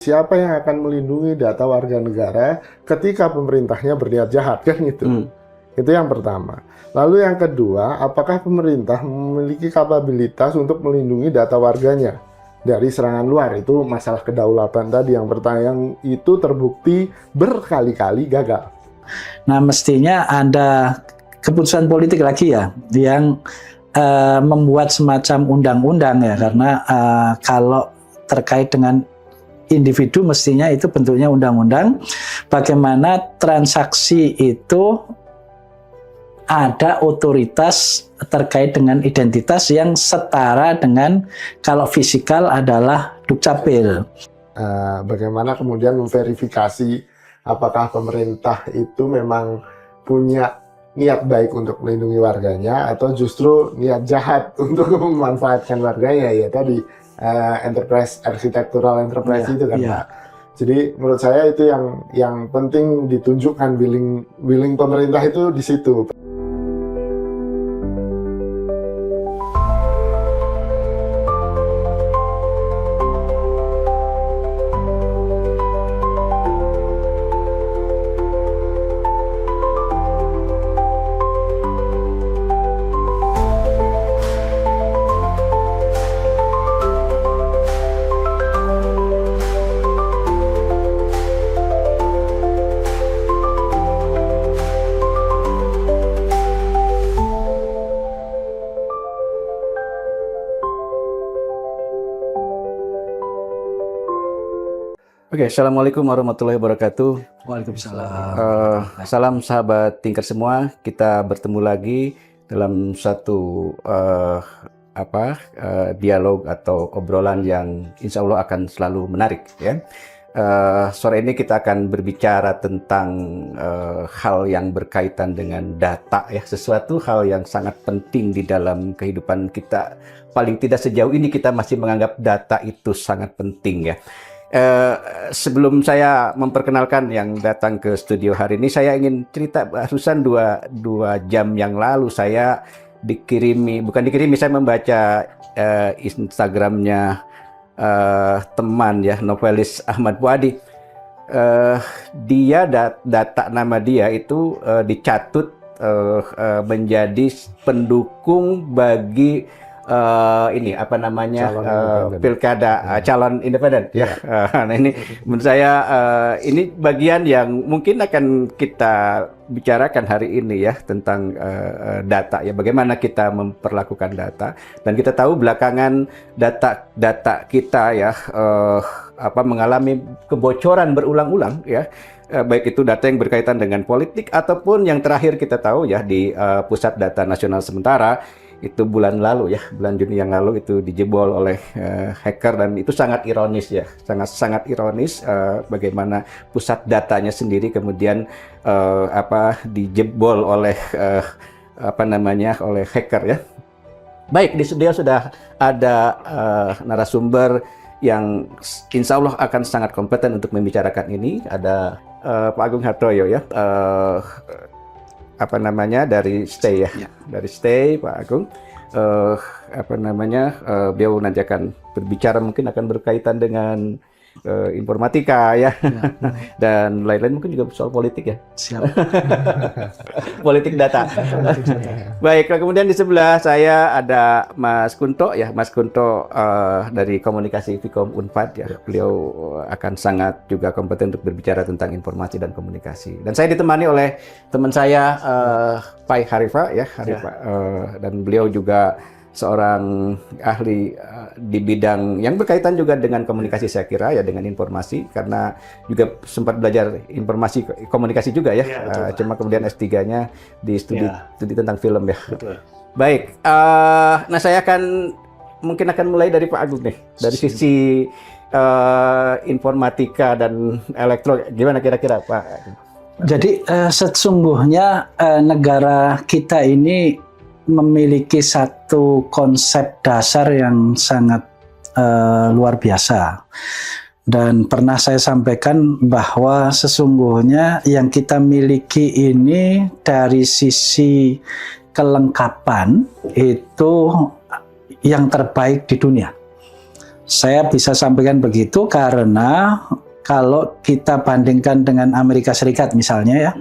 Siapa yang akan melindungi data warga negara ketika pemerintahnya berniat jahat, kan gitu. Itu yang pertama. Lalu yang kedua, apakah pemerintah memiliki kapabilitas untuk melindungi data warganya dari serangan luar? Itu masalah kedaulatan tadi yang pertanyaan itu terbukti berkali-kali gagal. Nah, mestinya ada keputusan politik lagi ya yang membuat semacam undang-undang ya, karena kalau terkait dengan individu mestinya itu bentuknya undang-undang. Bagaimana transaksi itu ada otoritas terkait dengan identitas yang setara dengan kalau fisikal adalah Dukcapil. Bagaimana kemudian memverifikasi apakah pemerintah itu memang punya niat baik untuk melindungi warganya atau justru niat jahat untuk memanfaatkan warganya, ya tadi enterprise, architectural enterprise itu kan Pak. Jadi menurut saya itu yang penting ditunjukkan willing pemerintah itu di situ. Oke, Assalamualaikum warahmatullahi wabarakatuh. Waalaikumsalam. Salam sahabat Tinker semua. Kita bertemu lagi dalam satu dialog atau obrolan yang insya Allah akan selalu menarik. Ya. Sore ini kita akan berbicara tentang hal yang berkaitan dengan data, ya, sesuatu hal yang sangat penting di dalam kehidupan kita. Paling tidak sejauh ini kita masih menganggap data itu sangat penting, ya. Sebelum saya memperkenalkan yang datang ke studio hari ini, saya ingin cerita barusan dua jam yang lalu saya saya membaca Instagramnya teman, ya, novelis Ahmad Puadi. Data nama dia itu dicatut menjadi pendukung bagi pilkada calon independen, ya. Nah, ini menurut saya ini bagian yang mungkin akan kita bicarakan hari ini, ya, tentang data, ya, bagaimana kita memperlakukan data. Dan kita tahu belakangan data kita, ya, mengalami kebocoran berulang-ulang, ya. Baik itu data yang berkaitan dengan politik ataupun yang terakhir kita tahu, ya, di Pusat Data Nasional Sementara itu bulan Juni yang lalu itu dijebol oleh hacker, dan itu sangat ironis, ya, sangat ironis bagaimana pusat datanya sendiri kemudian dijebol oleh oleh hacker, ya. Baik, di studio sudah ada narasumber yang insya Allah akan sangat kompeten untuk membicarakan ini. Ada Pak Agung Hartoyo, ya. Dari Stay, ya. Dari Stay, Pak Agung. Beliau nanti akan berbicara, mungkin akan berkaitan dengan informatika, ya. Dan lain-lain, mungkin juga soal politik, ya. Siap. Politik data. Baik, kemudian di sebelah saya ada Mas Kunto, ya. Mas Kunto dari Komunikasi Vkom Unpad, ya. Beliau akan sangat juga kompeten untuk berbicara tentang informasi dan komunikasi. Dan saya ditemani oleh teman saya Pai Harifa, ya. Dan beliau juga seorang ahli di bidang yang berkaitan juga dengan komunikasi, saya kira, ya, dengan informasi, karena juga sempat belajar informasi komunikasi juga, ya. Cuma kemudian S3-nya di studi tentang film, ya. Betul. Baik, nah saya mungkin akan mulai dari Pak Agung nih, dari sisi informatika dan elektro, gimana kira-kira, Pak? Jadi sesungguhnya negara kita ini memiliki satu konsep dasar yang sangat luar biasa, dan pernah saya sampaikan bahwa sesungguhnya yang kita miliki ini dari sisi kelengkapan itu yang terbaik di dunia. Saya bisa sampaikan begitu karena kalau kita bandingkan dengan Amerika Serikat misalnya ya,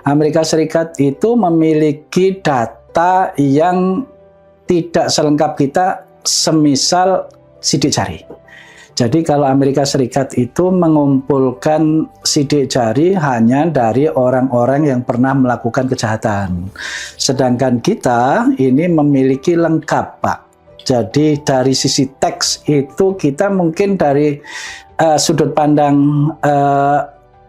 Amerika Serikat itu memiliki data yang tidak selengkap kita, semisal sidik jari. Jadi kalau Amerika Serikat itu mengumpulkan sidik jari hanya dari orang-orang yang pernah melakukan kejahatan. Sedangkan kita ini memiliki lengkap, Pak. Jadi dari sisi teks itu kita mungkin dari sudut pandang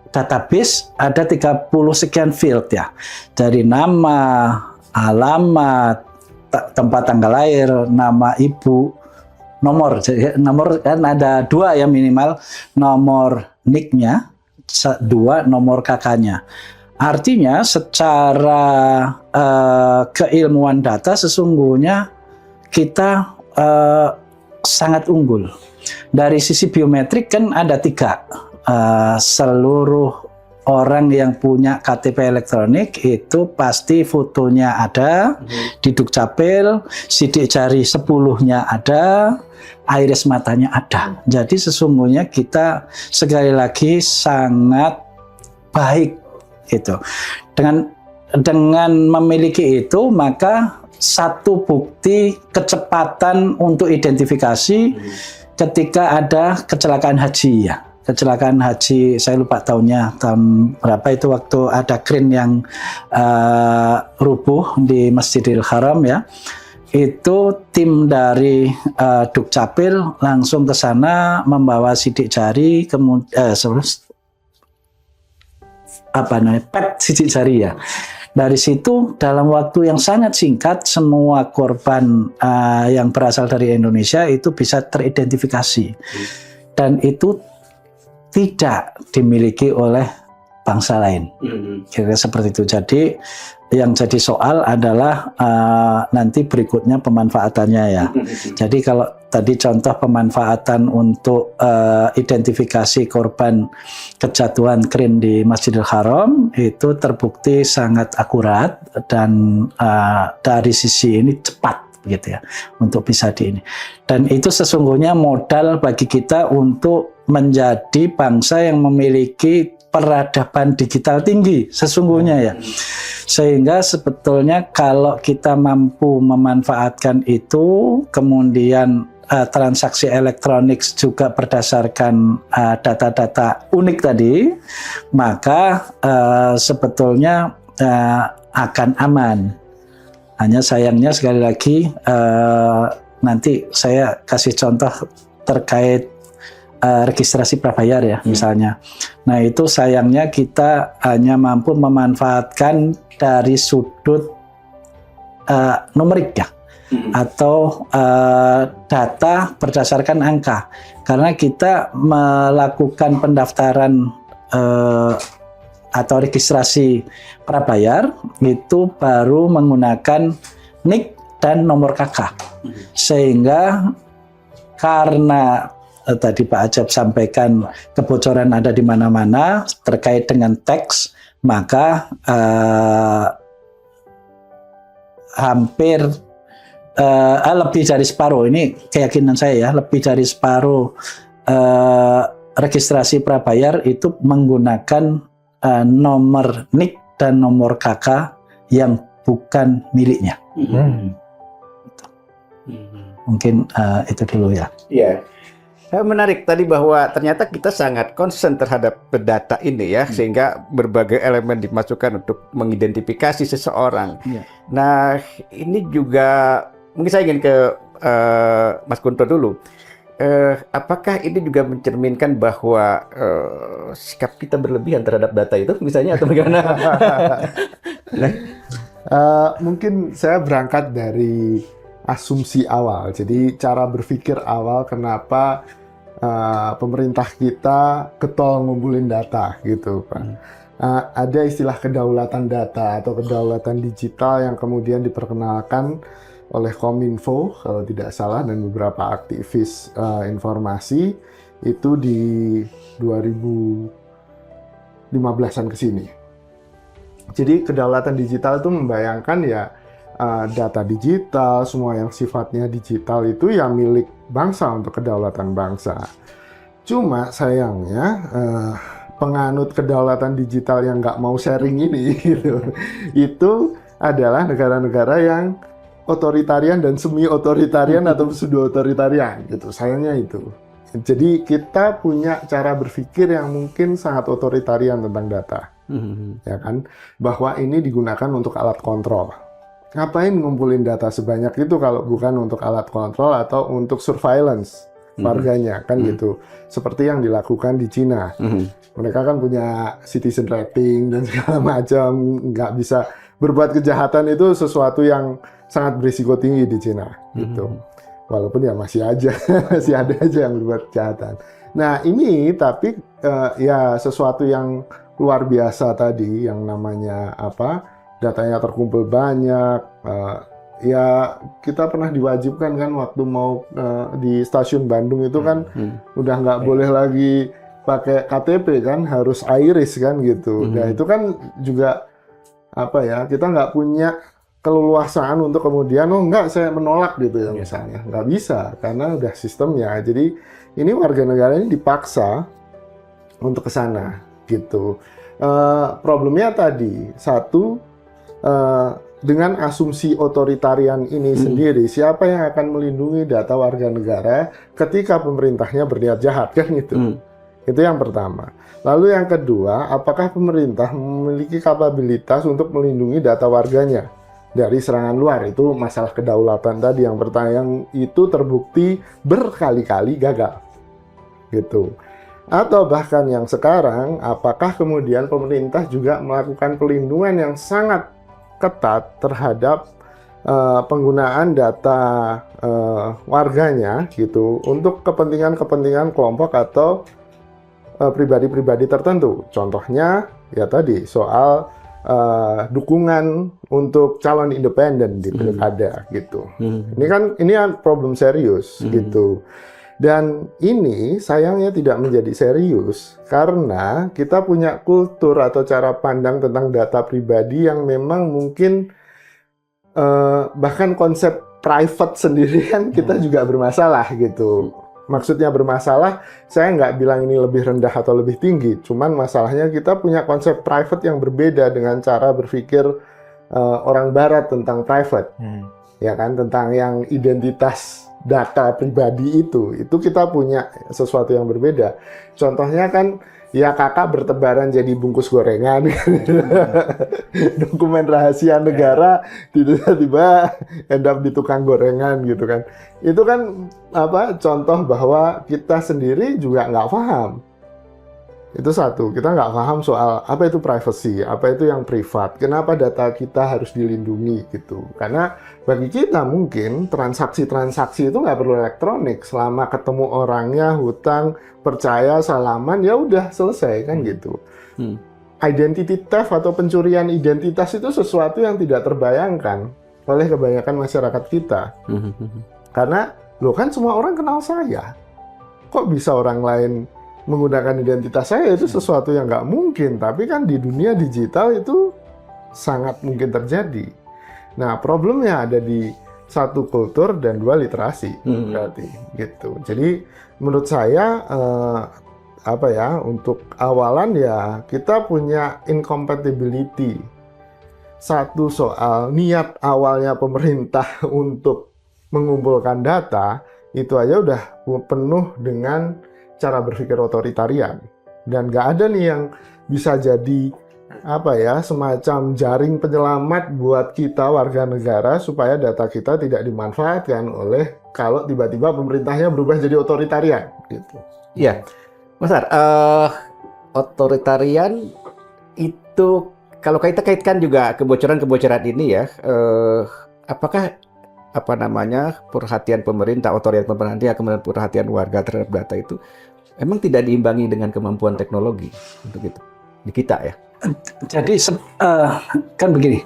database ada 30 sekian field ya. Dari nama, alamat, tempat tanggal lahir, nama ibu, nomor kan ada 2 ya minimal, nomor NIK-nya, 2 nomor kakaknya. Artinya secara keilmuan data sesungguhnya kita sangat unggul. Dari sisi biometrik kan ada 3, seluruh orang yang punya KTP elektronik itu pasti fotonya ada di Dukcapil, sidik jari 10-nya ada, iris matanya ada. Jadi sesungguhnya kita sekali lagi sangat baik gitu. Dengan memiliki itu maka satu bukti kecepatan untuk identifikasi ketika ada kecelakaan haji ya. Kecelakaan haji, saya lupa tahunnya, tahun berapa itu waktu ada crane yang rubuh di Masjidil Haram ya. Itu tim dari Dukcapil langsung ke sana membawa sidik jari, kemudian pet sidik jari ya. Dari situ dalam waktu yang sangat singkat semua korban yang berasal dari Indonesia itu bisa teridentifikasi. Dan itu tidak dimiliki oleh bangsa lain. Kira-kira seperti itu. Jadi yang jadi soal adalah nanti berikutnya pemanfaatannya ya. Jadi kalau tadi contoh pemanfaatan untuk identifikasi korban kejatuhan crane di Masjidil Haram itu terbukti sangat akurat dan dari sisi ini cepat gitu ya untuk bisa di ini. Dan itu sesungguhnya modal bagi kita untuk menjadi bangsa yang memiliki peradaban digital tinggi sesungguhnya ya. Sehingga sebetulnya kalau kita mampu memanfaatkan itu, kemudian transaksi elektronik juga berdasarkan data-data unik tadi, maka sebetulnya akan aman. Hanya sayangnya sekali lagi nanti saya kasih contoh terkait registrasi prabayar ya misalnya. Nah itu sayangnya kita hanya mampu memanfaatkan dari sudut numerik ya atau data berdasarkan angka, karena kita melakukan pendaftaran atau registrasi prabayar itu baru menggunakan NIK dan nomor KK, sehingga karena tadi Pak Ajab sampaikan kebocoran ada di mana-mana terkait dengan teks, maka hampir lebih dari separuh, ini keyakinan saya ya, lebih dari separuh registrasi prabayar itu menggunakan nomor NIK dan nomor KK yang bukan miliknya. Mungkin itu dulu ya. Iya. Menarik tadi bahwa ternyata kita sangat concern terhadap data ini ya, sehingga berbagai elemen dimasukkan untuk mengidentifikasi seseorang. Nah, ini juga mungkin saya ingin ke Mas Kunto dulu. Apakah ini juga mencerminkan bahwa sikap kita berlebihan terhadap data itu misalnya atau bagaimana? Mungkin saya berangkat dari asumsi awal. Jadi cara berpikir awal kenapa pemerintah kita getol ngumpulin data gitu, Pak. Ada istilah kedaulatan data atau kedaulatan digital yang kemudian diperkenalkan oleh Kominfo kalau tidak salah dan beberapa aktivis informasi itu di 2015-an ke sini. Jadi kedaulatan digital itu membayangkan ya data digital, semua yang sifatnya digital itu ya milik bangsa untuk kedaulatan bangsa. Cuma sayangnya penganut kedaulatan digital yang nggak mau sharing ini gitu, itu adalah negara-negara yang otoritarian dan semi-otoritarian atau pseudo-otoritarian gitu. Sayangnya itu. Jadi kita punya cara berpikir yang mungkin sangat otoritarian tentang data, ya kan? Bahwa ini digunakan untuk alat kontrol. Ngapain ngumpulin data sebanyak itu kalau bukan untuk alat kontrol atau untuk surveillance warganya, kan gitu. Seperti yang dilakukan di Cina. Mereka kan punya citizen rating dan segala macam, nggak bisa berbuat kejahatan itu sesuatu yang sangat berisiko tinggi di Cina, gitu. Walaupun ya masih ada aja yang berbuat kejahatan. Nah ini tapi ya sesuatu yang luar biasa tadi, yang namanya apa? Datanya terkumpul banyak. Ya kita pernah diwajibkan kan waktu mau di stasiun Bandung itu kan udah nggak boleh lagi pakai KTP kan, harus iris kan gitu. Nah itu kan juga apa ya, kita nggak punya keleluasaan untuk kemudian enggak saya menolak gitu ya misalnya, nggak bisa karena udah sistemnya. Jadi ini warga negara ini dipaksa untuk ke sana gitu. Problemnya tadi satu, dengan asumsi otoritarian ini sendiri, siapa yang akan melindungi data warga negara ketika pemerintahnya berniat jahat kan gitu. Itu yang pertama. Lalu yang kedua, apakah pemerintah memiliki kapabilitas untuk melindungi data warganya dari serangan luar? Itu masalah kedaulatan tadi yang pertanyaan itu terbukti berkali-kali gagal gitu. Atau bahkan yang sekarang, apakah kemudian pemerintah juga melakukan pelindungan yang sangat ketat terhadap penggunaan data warganya gitu untuk kepentingan kelompok atau pribadi-pribadi tertentu. Contohnya ya tadi soal dukungan untuk calon independen di pilkada gitu. Ini kan problem serius gitu. Dan ini sayangnya tidak menjadi serius karena kita punya kultur atau cara pandang tentang data pribadi yang memang mungkin bahkan konsep private sendiri kan kita juga bermasalah gitu. Maksudnya bermasalah, saya nggak bilang ini lebih rendah atau lebih tinggi, cuman masalahnya kita punya konsep private yang berbeda dengan cara berpikir orang barat tentang private, ya kan, tentang yang identitas data pribadi itu kita punya sesuatu yang berbeda. Contohnya kan ya kakak bertebaran jadi bungkus gorengan, dokumen rahasia negara tiba-tiba end up di tukang gorengan gitu kan. Itu kan apa contoh bahwa kita sendiri juga nggak paham. Itu satu, kita nggak paham soal apa itu privacy, apa itu yang privat, kenapa data kita harus dilindungi gitu. Karena bagi kita mungkin transaksi-transaksi itu nggak perlu elektronik, selama ketemu orangnya, hutang, percaya, salaman, ya udah selesai kan gitu. Identity theft atau pencurian identitas itu sesuatu yang tidak terbayangkan oleh kebanyakan masyarakat kita. Karena loh kan semua orang kenal saya, kok bisa orang lain menggunakan identitas saya? Itu sesuatu yang nggak mungkin, tapi kan di dunia digital itu sangat mungkin terjadi. Nah, problemnya ada di satu kultur dan dua literasi, berarti gitu. Jadi menurut saya apa ya, untuk awalan ya kita punya incompatibility. Satu soal niat awalnya pemerintah untuk mengumpulkan data itu aja udah penuh dengan cara berpikir otoritarian, dan nggak ada nih yang bisa jadi apa ya, semacam jaring penyelamat buat kita warga negara supaya data kita tidak dimanfaatkan oleh kalau tiba-tiba pemerintahnya berubah jadi otoritarian gitu. Iya, Mas Ar, otoritarian itu kalau kita kaitkan juga kebocoran-kebocoran ini ya, apakah apa namanya perhatian pemerintah, otoritas pemerintah, kemudian perhatian warga terhadap data itu memang tidak diimbangi dengan kemampuan teknologi untuk itu di kita ya. Jadi kan begini,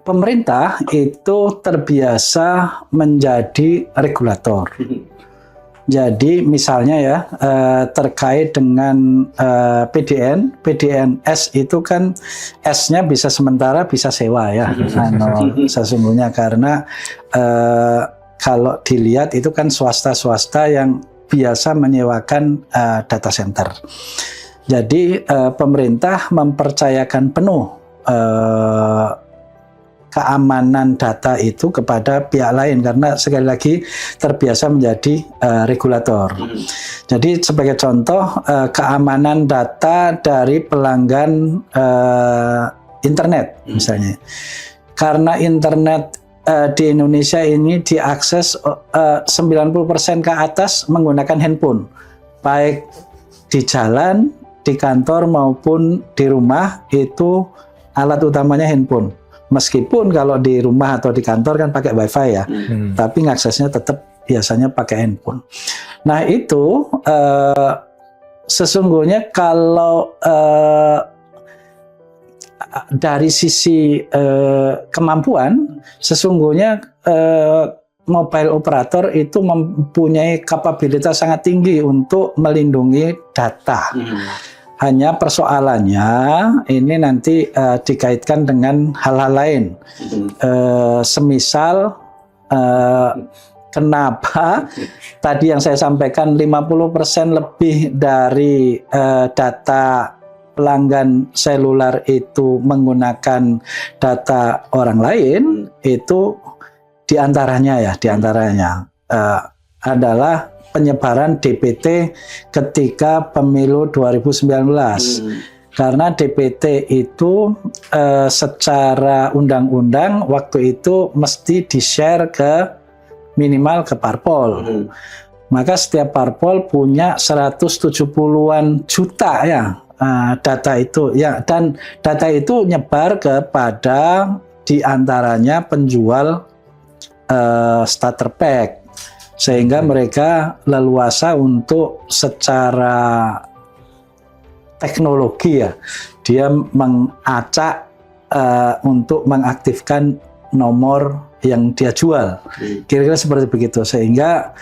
pemerintah itu terbiasa menjadi regulator. Jadi misalnya ya terkait dengan PDNS itu kan S-nya bisa sementara bisa sewa ya, sesungguhnya karena kalau dilihat itu kan swasta-swasta yang biasa menyewakan data center. Jadi pemerintah mempercayakan penuh keamanan data itu kepada pihak lain karena sekali lagi terbiasa menjadi regulator. Jadi sebagai contoh keamanan data dari pelanggan internet misalnya. Karena internet di Indonesia ini diakses 90% ke atas menggunakan handphone. Baik di jalan, di kantor maupun di rumah itu alat utamanya handphone. Meskipun kalau di rumah atau di kantor kan pakai wifi ya, tapi ngaksesnya tetap biasanya pakai handphone. Nah itu sesungguhnya kalau dari sisi kemampuan, sesungguhnya mobile operator itu mempunyai kapabilitas sangat tinggi untuk melindungi data. Hanya persoalannya ini nanti dikaitkan dengan hal-hal lain. Semisal kenapa tadi yang saya sampaikan 50% lebih dari data pelanggan seluler itu menggunakan data orang lain, itu diantaranya adalah penyebaran DPT ketika pemilu 2019. Karena DPT itu secara undang-undang waktu itu mesti di-share ke minimal ke parpol. Maka setiap parpol punya 170-an juta ya data itu ya, dan data itu nyebar kepada diantaranya penjual starter pack. Sehingga mereka leluasa untuk secara teknologi ya, dia mengacak untuk mengaktifkan nomor yang dia jual. Kira-kira seperti begitu. Sehingga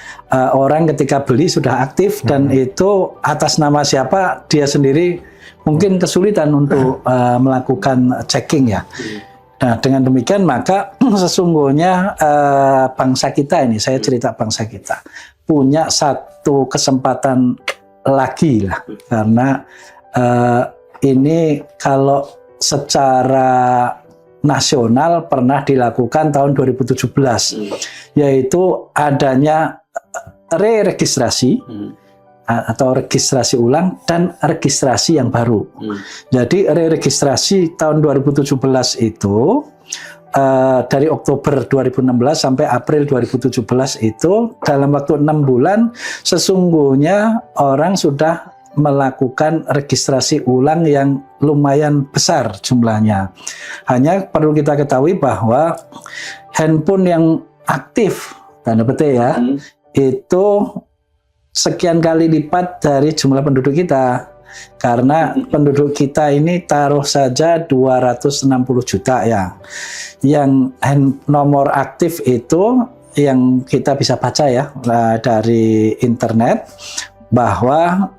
orang ketika beli sudah aktif dan itu atas nama siapa dia sendiri mungkin kesulitan untuk melakukan checking ya. Nah, dengan demikian maka sesungguhnya bangsa kita ini, saya cerita bangsa kita, punya satu kesempatan lagi lah. Karena ini kalau secara nasional pernah dilakukan tahun 2017, yaitu adanya re-registrasi atau registrasi ulang dan registrasi yang baru. Jadi re-registrasi tahun 2017 itu dari Oktober 2016 sampai April 2017 itu dalam waktu 6 bulan sesungguhnya orang sudah melakukan registrasi ulang yang lumayan besar jumlahnya. Hanya perlu kita ketahui bahwa handphone yang aktif, tanda petik ya, itu sekian kali lipat dari jumlah penduduk kita. Karena penduduk kita ini taruh saja 260 juta ya. Yang nomor aktif itu yang kita bisa baca ya dari internet bahwa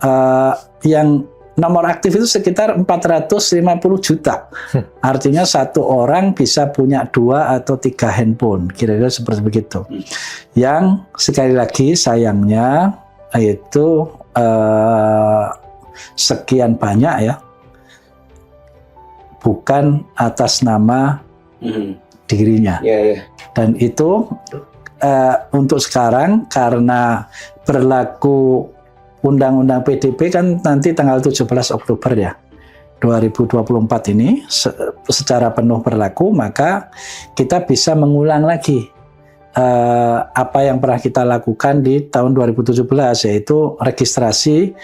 yang nomor aktif itu sekitar 450 juta. Artinya satu orang bisa punya 2 atau 3 handphone. Kira-kira seperti begitu. Yang sekali lagi sayangnya itu sekian banyak ya, bukan atas nama dirinya. Dan itu untuk sekarang karena berlaku Undang-Undang PDP kan nanti tanggal 17 Oktober ya 2024 ini secara penuh berlaku, maka kita bisa mengulang lagi apa yang pernah kita lakukan di tahun 2017, yaitu registrasi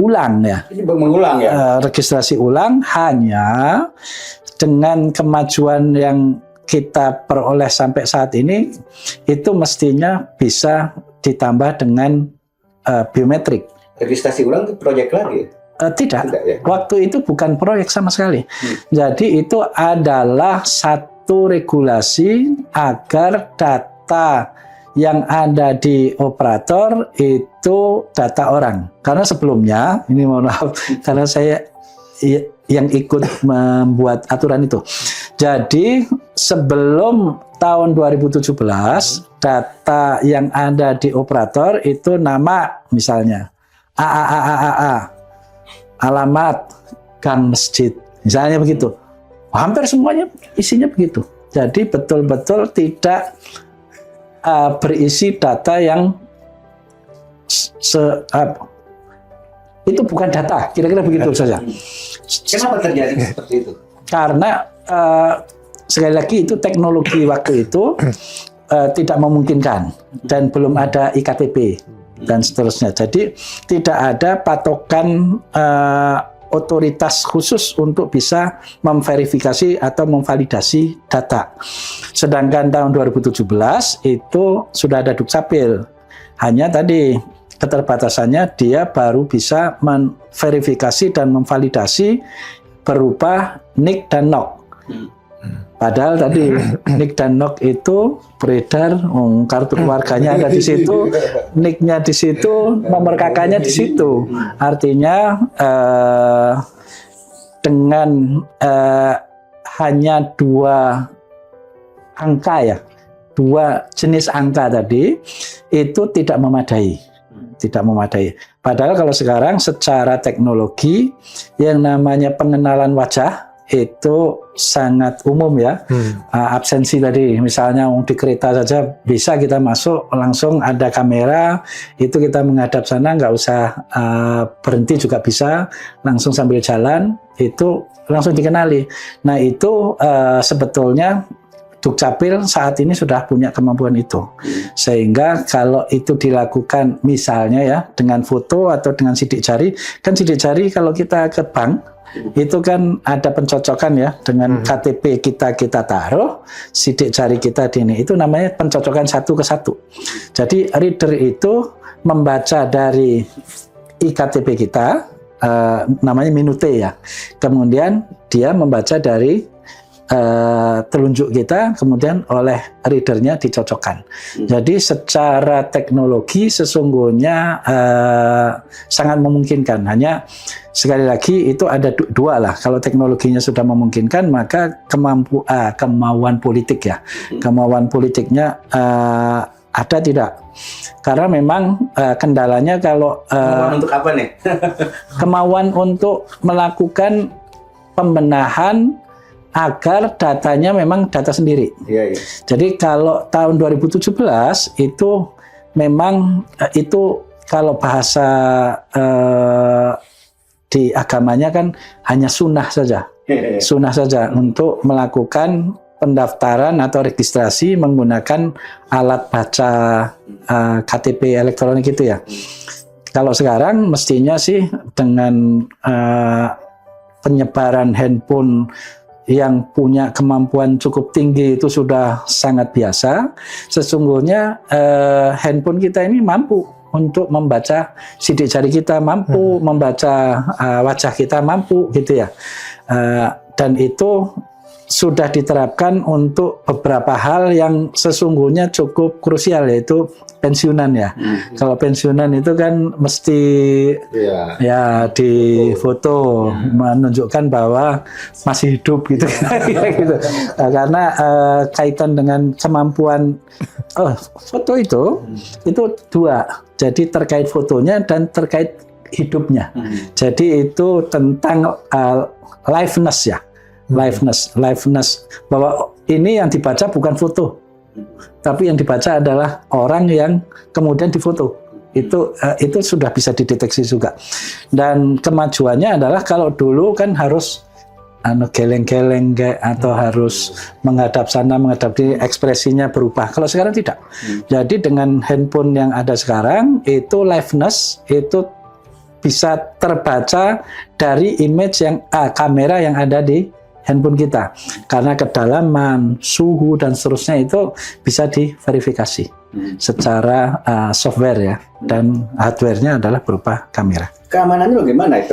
ulang ya. Ini mengulang ya. Registrasi ulang hanya dengan kemajuan yang kita peroleh sampai saat ini itu mestinya bisa ditambah dengan biometrik. Registrasi ulang itu proyek lagi? Tidak ya? Waktu itu bukan proyek sama sekali. Jadi itu adalah satu regulasi agar data yang ada di operator itu data orang. Karena sebelumnya, ini mohon maaf, karena saya yang ikut membuat aturan itu. Jadi sebelum tahun 2017, data yang ada di operator itu nama misalnya AAAAA, alamat gang masjid, misalnya begitu. Hampir semuanya isinya begitu. Jadi betul-betul tidak berisi data yang itu bukan data, kira-kira begitu saja. Kenapa terjadi seperti itu? Karena sekali lagi itu teknologi waktu itu tidak memungkinkan dan belum ada iktp dan seterusnya. Jadi tidak ada patokan otoritas khusus untuk bisa memverifikasi atau memvalidasi data. Sedangkan tahun 2017 itu sudah ada Dukcapil. Hanya tadi keterbatasannya dia baru bisa memverifikasi dan memvalidasi berupa NIK dan NOK. Padahal tadi NIK dan NOK itu beredar, kartu keluarganya ada di situ, NIK-nya di situ, nomor kakaknya di situ. Artinya dengan hanya 2 angka ya, 2 jenis angka tadi itu tidak memadai. Padahal kalau sekarang secara teknologi yang namanya pengenalan wajah itu sangat umum ya. Absensi tadi misalnya di kereta saja bisa kita masuk langsung ada kamera, itu kita menghadap sana nggak usah berhenti juga bisa, langsung sambil jalan itu langsung dikenali. Nah itu sebetulnya Dukcapil saat ini sudah punya kemampuan itu, sehingga kalau itu dilakukan misalnya ya dengan foto atau dengan sidik jari, kan sidik jari kalau kita ke bank itu kan ada pencocokan ya dengan KTP kita taruh, sidik jari kita di ini, itu namanya pencocokan 1 ke 1. Jadi reader itu membaca dari iktp kita, namanya minute ya, kemudian dia membaca dari telunjuk kita, kemudian oleh readernya dicocokkan. Jadi secara teknologi sesungguhnya sangat memungkinkan. Hanya sekali lagi itu ada 2 lah. Kalau teknologinya sudah memungkinkan, maka kemauan politik ya, kemauan politiknya ada tidak? Karena memang kendalanya kalau Kemauan untuk apa nih? kemauan untuk melakukan pembenahan agar datanya memang data sendiri. Iya. Jadi kalau tahun 2017 itu memang itu kalau bahasa di agamanya kan hanya sunnah saja. Sunnah saja untuk melakukan pendaftaran atau registrasi menggunakan alat baca KTP elektronik itu ya. Kalau sekarang mestinya sih dengan penyebaran handphone yang punya kemampuan cukup tinggi itu sudah sangat biasa. Sesungguhnya handphone kita ini mampu untuk membaca sidik jari kita, mampu membaca wajah kita, mampu gitu ya. Dan itu sudah diterapkan untuk beberapa hal yang sesungguhnya cukup krusial, yaitu pensiunan ya. Kalau pensiunan itu kan mesti ya di foto menunjukkan bahwa masih hidup gitu. Gitu. Karena kaitan dengan kemampuan foto itu 2. Jadi terkait fotonya dan terkait hidupnya. Jadi itu tentang liveness ya. Liveness bahwa ini yang dibaca bukan foto, tapi yang dibaca adalah orang yang kemudian difoto. Itu sudah bisa dideteksi juga. Dan kemajuannya adalah kalau dulu kan harus geleng-geleng atau harus menghadap sana menghadap sini, ekspresinya berubah. Kalau sekarang tidak. Jadi dengan handphone yang ada sekarang itu liveness itu bisa terbaca dari image yang kamera yang ada di handphone kita, karena kedalaman, suhu dan seterusnya itu bisa diverifikasi secara software ya, dan hardware-nya adalah berupa kamera. Keamanannya bagaimana itu?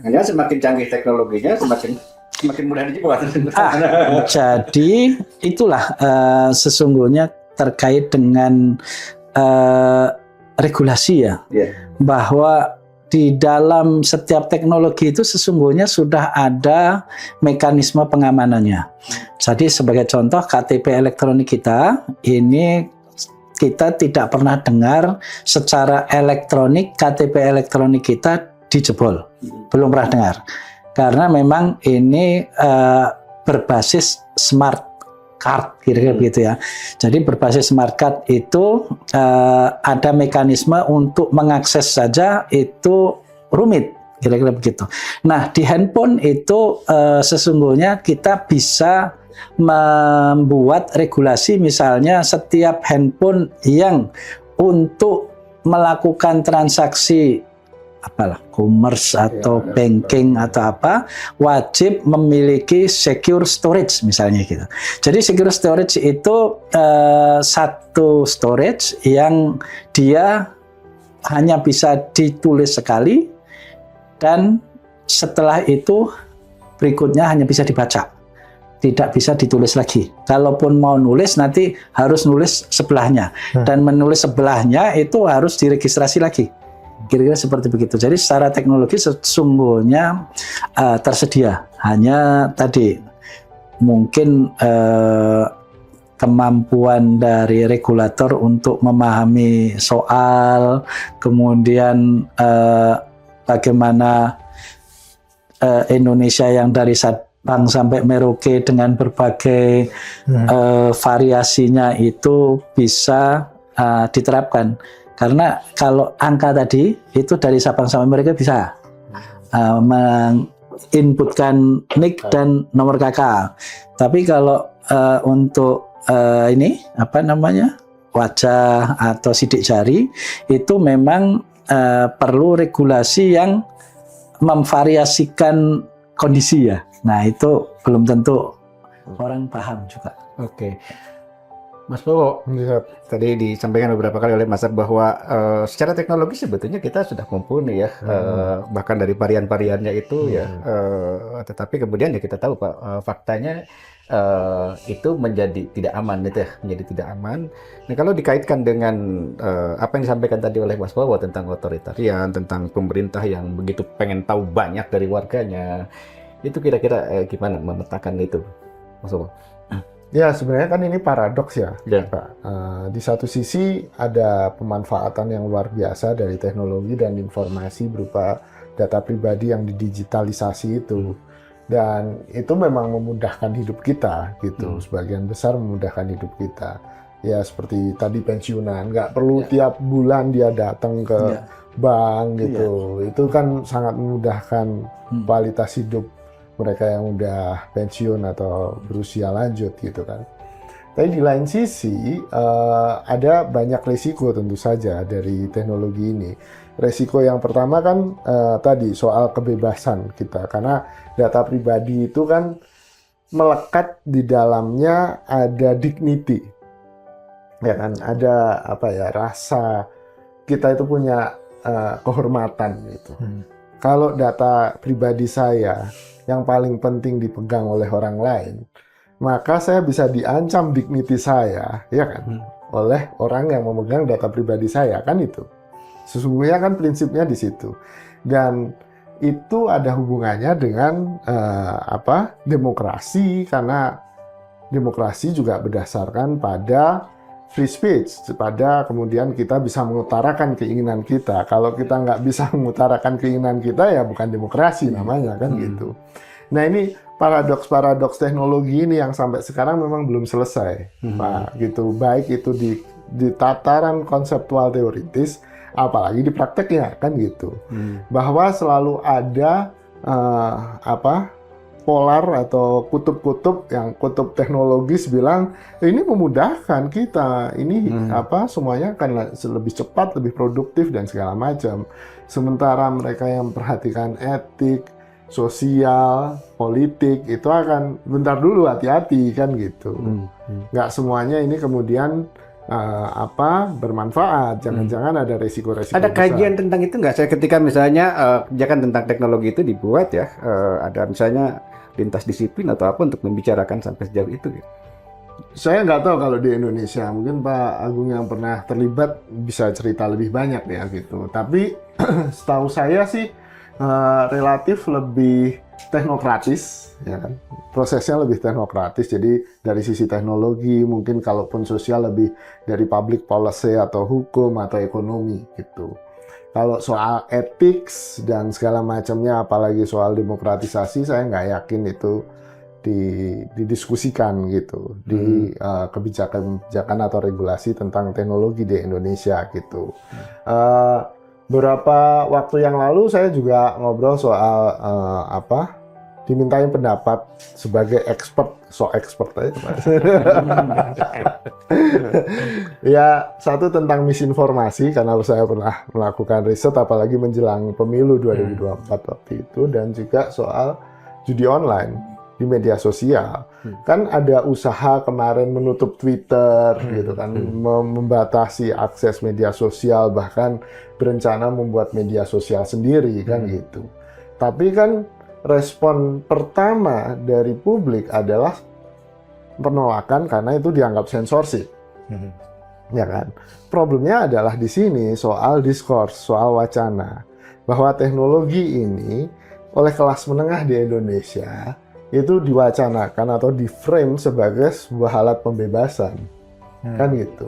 Hanya semakin canggih teknologinya, semakin mudah dibuat. Jadi itulah sesungguhnya terkait dengan regulasi ya, bahwa di dalam setiap teknologi itu sesungguhnya sudah ada mekanisme pengamanannya. Jadi sebagai contoh KTP elektronik kita, ini kita tidak pernah dengar secara elektronik KTP elektronik kita dijebol. Belum pernah dengar. Karena memang ini berbasis smart card, kira-kira begitu ya. Jadi berbasis smart card itu ada mekanisme untuk mengakses saja itu rumit, kira-kira begitu. Nah, di handphone itu sesungguhnya kita bisa membuat regulasi, misalnya setiap handphone yang untuk melakukan transaksi apalah commerce atau banking atau apa, wajib memiliki secure storage misalnya gitu. Jadi secure storage itu satu storage yang dia hanya bisa ditulis sekali dan setelah itu berikutnya hanya bisa dibaca, tidak bisa ditulis lagi. Kalaupun mau nulis nanti harus nulis sebelahnya, dan menulis sebelahnya itu harus diregistrasi lagi. Kira-kira seperti begitu. Jadi secara teknologi sesungguhnya tersedia. Hanya tadi mungkin kemampuan dari regulator untuk memahami soal, kemudian bagaimana Indonesia yang dari Sabang sampai Merauke dengan berbagai variasinya itu bisa diterapkan. Karena kalau angka tadi itu dari Sabang sampai Merauke bisa menginputkan NIK dan nomor KK. Tapi kalau untuk ini apa namanya wajah atau sidik jari itu memang perlu regulasi yang memvariasikan kondisi ya. Nah itu belum tentu orang paham juga. Oke. Mas Bowo, tadi disampaikan beberapa kali oleh Mas Ab bahwa secara teknologi sebetulnya kita sudah mumpuni ya, bahkan dari varian-variannya itu ya, tetapi kemudian ya kita tahu Pak, faktanya itu menjadi tidak aman gitu ya, menjadi tidak aman. Nah kalau dikaitkan dengan apa yang disampaikan tadi oleh Mas Bowo tentang otoritarian, tentang pemerintah yang begitu pengen tahu banyak dari warganya, itu kira-kira gimana memetakan itu, Mas Bowo? Ya sebenarnya kan ini paradoks ya, Pak. Di satu sisi ada pemanfaatan yang luar biasa dari teknologi dan informasi berupa data pribadi yang didigitalisasi itu, dan itu memang memudahkan hidup kita gitu. Sebagian besar memudahkan hidup kita. Ya seperti tadi pensiunan, nggak perlu tiap bulan dia datang ke bank gitu. Itu kan sangat memudahkan kualitas hidup mereka yang udah pensiun atau berusia lanjut gitu kan. Tapi di lain sisi ada banyak risiko tentu saja dari teknologi ini. Risiko yang pertama kan tadi soal kebebasan kita, karena data pribadi itu kan melekat di dalamnya ada dignity, ya kan, ada apa ya, rasa kita itu punya kehormatan gitu. Kalau data pribadi saya yang paling penting dipegang oleh orang lain, maka saya bisa diancam dignity saya, ya kan, oleh orang yang memegang data pribadi saya, kan itu. Sesungguhnya kan prinsipnya di situ. Dan itu ada hubungannya dengan demokrasi, karena demokrasi juga berdasarkan pada free speech, pada kemudian kita bisa mengutarakan keinginan kita. Kalau kita nggak bisa mengutarakan keinginan kita, ya bukan demokrasi namanya, kan gitu. Nah ini paradoks teknologi ini yang sampai sekarang memang belum selesai, Pak, gitu. Baik itu di tataran konseptual teoritis, apalagi di prakteknya, kan gitu. Bahwa selalu ada polar atau kutub-kutub, yang kutub teknologis bilang ini memudahkan kita, ini semuanya akan lebih cepat, lebih produktif dan segala macam. Sementara mereka yang memperhatikan etik, sosial, politik itu akan bentar dulu, hati-hati, kan gitu. Nggak semuanya ini kemudian bermanfaat. Jangan-jangan ada resiko-resiko Ada besar. kajian tentang itu nggak? Saya ketika misalnya kebijakan tentang teknologi itu dibuat ya, ada misalnya lintas disiplin atau apa untuk membicarakan sampai sejauh itu gitu. Saya nggak tahu kalau di Indonesia, mungkin Pak Agung yang pernah terlibat bisa cerita lebih banyak ya gitu. Tapi setahu saya sih relatif lebih teknokratis, ya kan? Prosesnya lebih teknokratis. Jadi dari sisi teknologi, mungkin kalaupun sosial lebih dari public policy atau hukum atau ekonomi gitu. Kalau soal ethics dan segala macamnya, apalagi soal demokratisasi, saya nggak yakin itu didiskusikan gitu di kebijakan-kebijakan atau regulasi tentang teknologi di Indonesia gitu. Beberapa waktu yang lalu saya juga ngobrol soal dimintain pendapat sebagai expert aja Mas. Ya, satu tentang misinformasi karena saya pernah melakukan riset apalagi menjelang pemilu 2024 waktu itu, dan juga soal judi online di media sosial. Kan ada usaha kemarin menutup Twitter gitu kan, membatasi akses media sosial, bahkan berencana membuat media sosial sendiri kan gitu. Tapi kan respon pertama dari publik adalah penolakan karena itu dianggap sensorship. Ya kan? Problemnya adalah di sini soal discourse, soal wacana bahwa teknologi ini oleh kelas menengah di Indonesia itu diwacanakan atau di-frame sebagai sebuah alat pembebasan. Kan gitu.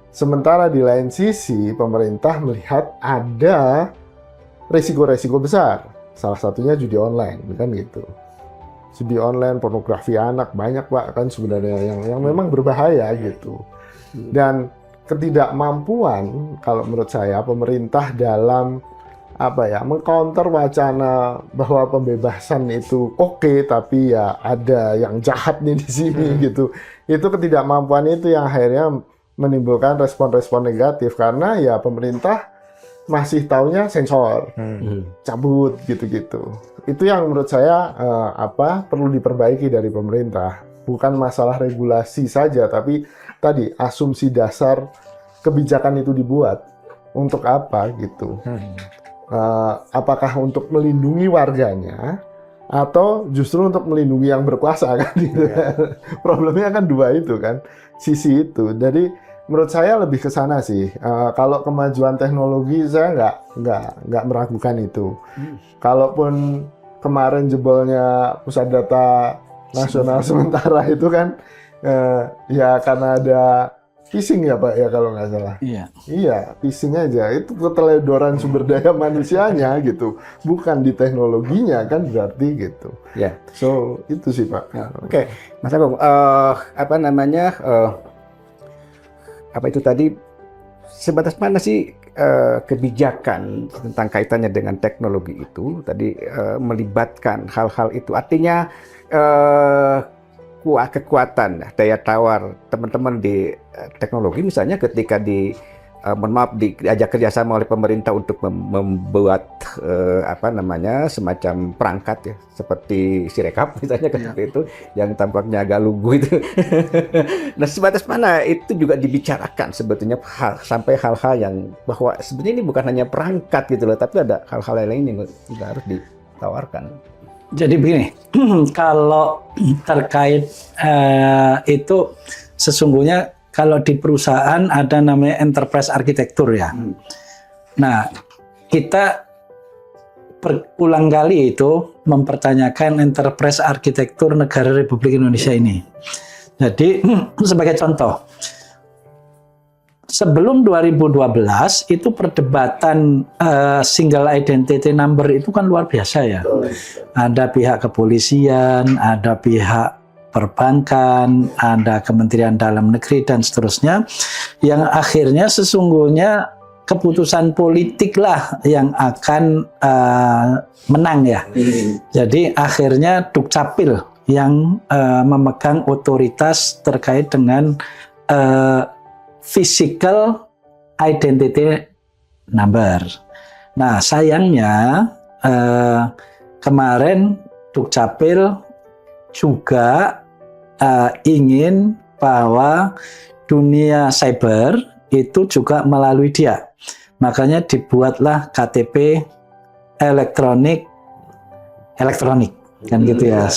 Sementara di lain sisi, pemerintah melihat ada risiko-risiko besar. Salah satunya judi online, kan gitu. Judi online, pornografi anak, banyak Pak, kan sebenarnya yang memang berbahaya gitu. Dan ketidakmampuan, kalau menurut saya, pemerintah dalam mengcounter wacana bahwa pembebasan itu oke, tapi ya ada yang jahat nih di sini gitu. Itu ketidakmampuan itu yang akhirnya menimbulkan respon-respon negatif karena ya pemerintah masih taunya sensor, cabut gitu-gitu. Itu yang menurut saya perlu diperbaiki dari pemerintah. Bukan masalah regulasi saja, tapi tadi asumsi dasar kebijakan itu dibuat untuk apa gitu. Apakah untuk melindungi warganya atau justru untuk melindungi yang berkuasa kan gitu. Problemnya kan dua itu kan, sisi itu. Jadi menurut saya lebih ke sana sih. Kalau kemajuan teknologi saya nggak meragukan itu. Kalaupun kemarin jebolnya pusat data nasional sementara itu kan ya karena ada phishing ya Pak ya kalau nggak salah. Iya, phishing aja. Itu keteledoran sumber daya manusianya gitu. Bukan di teknologinya kan berarti gitu. Ya. So, itu sih Pak. Oke. Mas Agung, apa itu tadi, sebatas mana sih kebijakan tentang kaitannya dengan teknologi itu tadi melibatkan hal-hal itu? Artinya kekuatan daya tawar teman-teman di teknologi misalnya ketika diajak kerjasama oleh pemerintah untuk membuat semacam perangkat ya seperti Sirekap misalnya seperti itu yang tampaknya agak lugu itu. Nah, sebatas mana itu juga dibicarakan sebetulnya sampai hal-hal yang bahwa sebenarnya ini bukan hanya perangkat gitu loh, tapi ada hal-hal lain yang juga harus ditawarkan. Jadi begini, kalau terkait itu sesungguhnya kalau di perusahaan ada namanya enterprise architecture ya. Nah, kita berulang kali itu mempertanyakan enterprise architecture negara Republik Indonesia ini. Jadi sebagai contoh, sebelum 2012 itu perdebatan single identity number itu kan luar biasa ya. Ada pihak kepolisian, ada pihak perbankan, ada Kementerian Dalam Negeri dan seterusnya, yang akhirnya sesungguhnya keputusan politik lah yang akan menang ya. Jadi akhirnya Dukcapil yang memegang otoritas terkait dengan physical identity number. Nah, sayangnya kemarin Dukcapil juga ingin bahwa dunia cyber itu juga melalui dia. Makanya dibuatlah KTP elektronik kan gitu ya.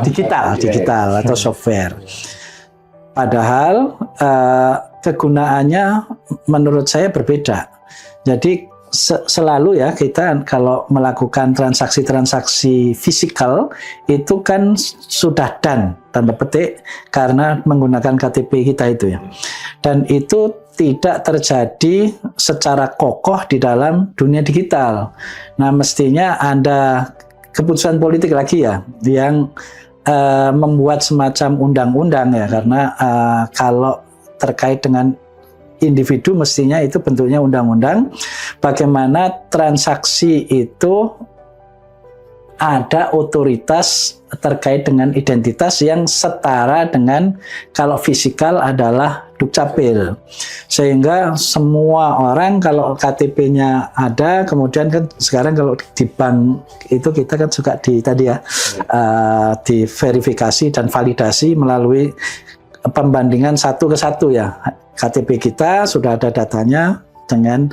Digital atau software. Padahal kegunaannya menurut saya berbeda. Jadi selalu ya kita kalau melakukan transaksi-transaksi fisikal itu kan sudah done, tanda petik, karena menggunakan KTP kita itu ya. Dan itu tidak terjadi secara kokoh di dalam dunia digital. Nah, mestinya ada keputusan politik lagi ya yang membuat semacam undang-undang ya, karena kalau terkait dengan individu mestinya itu bentuknya undang-undang, bagaimana transaksi itu ada otoritas terkait dengan identitas yang setara dengan kalau fisikal adalah Dukcapil, sehingga semua orang kalau KTP-nya ada, kemudian kan sekarang kalau di bank itu kita kan suka diverifikasi dan validasi melalui pembandingan 1 ke 1 ya. KTP kita sudah ada datanya dengan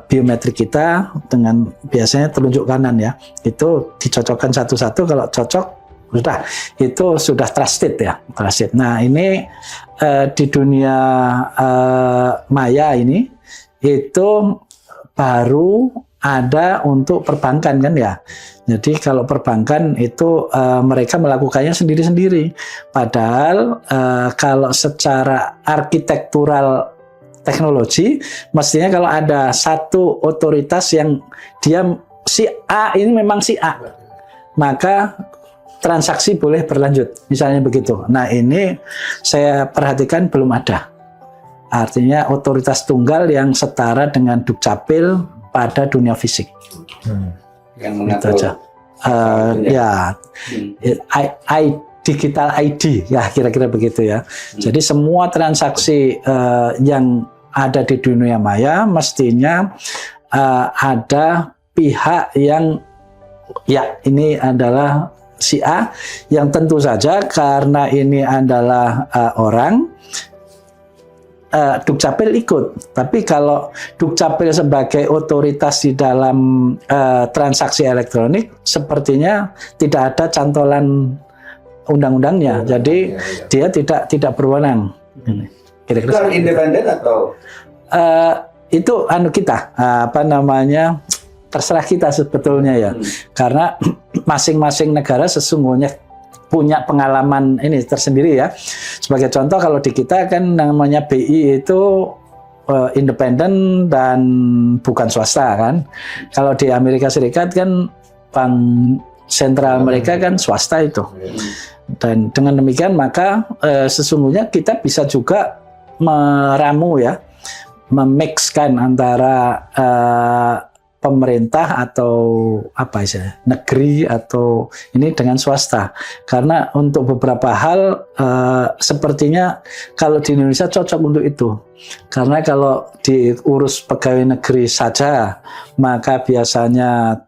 biometrik kita, dengan biasanya telunjuk kanan ya, itu dicocokkan satu-satu, kalau cocok itu sudah trusted ya, trusted. Nah ini di dunia maya ini itu baru ada untuk perbankan kan ya. Jadi kalau perbankan itu mereka melakukannya sendiri-sendiri. Padahal kalau secara arsitektural teknologi, mestinya kalau ada satu otoritas yang dia si A ini memang si A, maka transaksi boleh berlanjut, misalnya begitu. Nah ini saya perhatikan belum ada. Artinya otoritas tunggal yang setara dengan Dukcapil pada dunia fisik. Yang Itu mengatur aja. Digital ID ya, kira-kira begitu ya. Jadi semua transaksi yang ada di dunia maya mestinya ada pihak yang ya ini adalah si A, yang tentu saja karena ini adalah orang, Dukcapil ikut. Tapi kalau Dukcapil sebagai otoritas di dalam transaksi elektronik, sepertinya tidak ada cantolan undang-undangnya. Jadi dia tidak berwenang. Kira-kira independen atau itu kita terserah kita sebetulnya ya. Karena masing-masing negara sesungguhnya punya pengalaman ini tersendiri ya. Sebagai contoh kalau di kita kan namanya BI itu independen dan bukan swasta kan. Kalau di Amerika Serikat kan bank sentral mereka kan swasta itu. Dan dengan demikian maka sesungguhnya kita bisa juga meramu ya, memixkan antara pemerintah atau apa istilahnya, negeri atau ini dengan swasta, karena untuk beberapa hal sepertinya kalau di Indonesia cocok untuk itu, karena kalau diurus pegawai negeri saja maka biasanya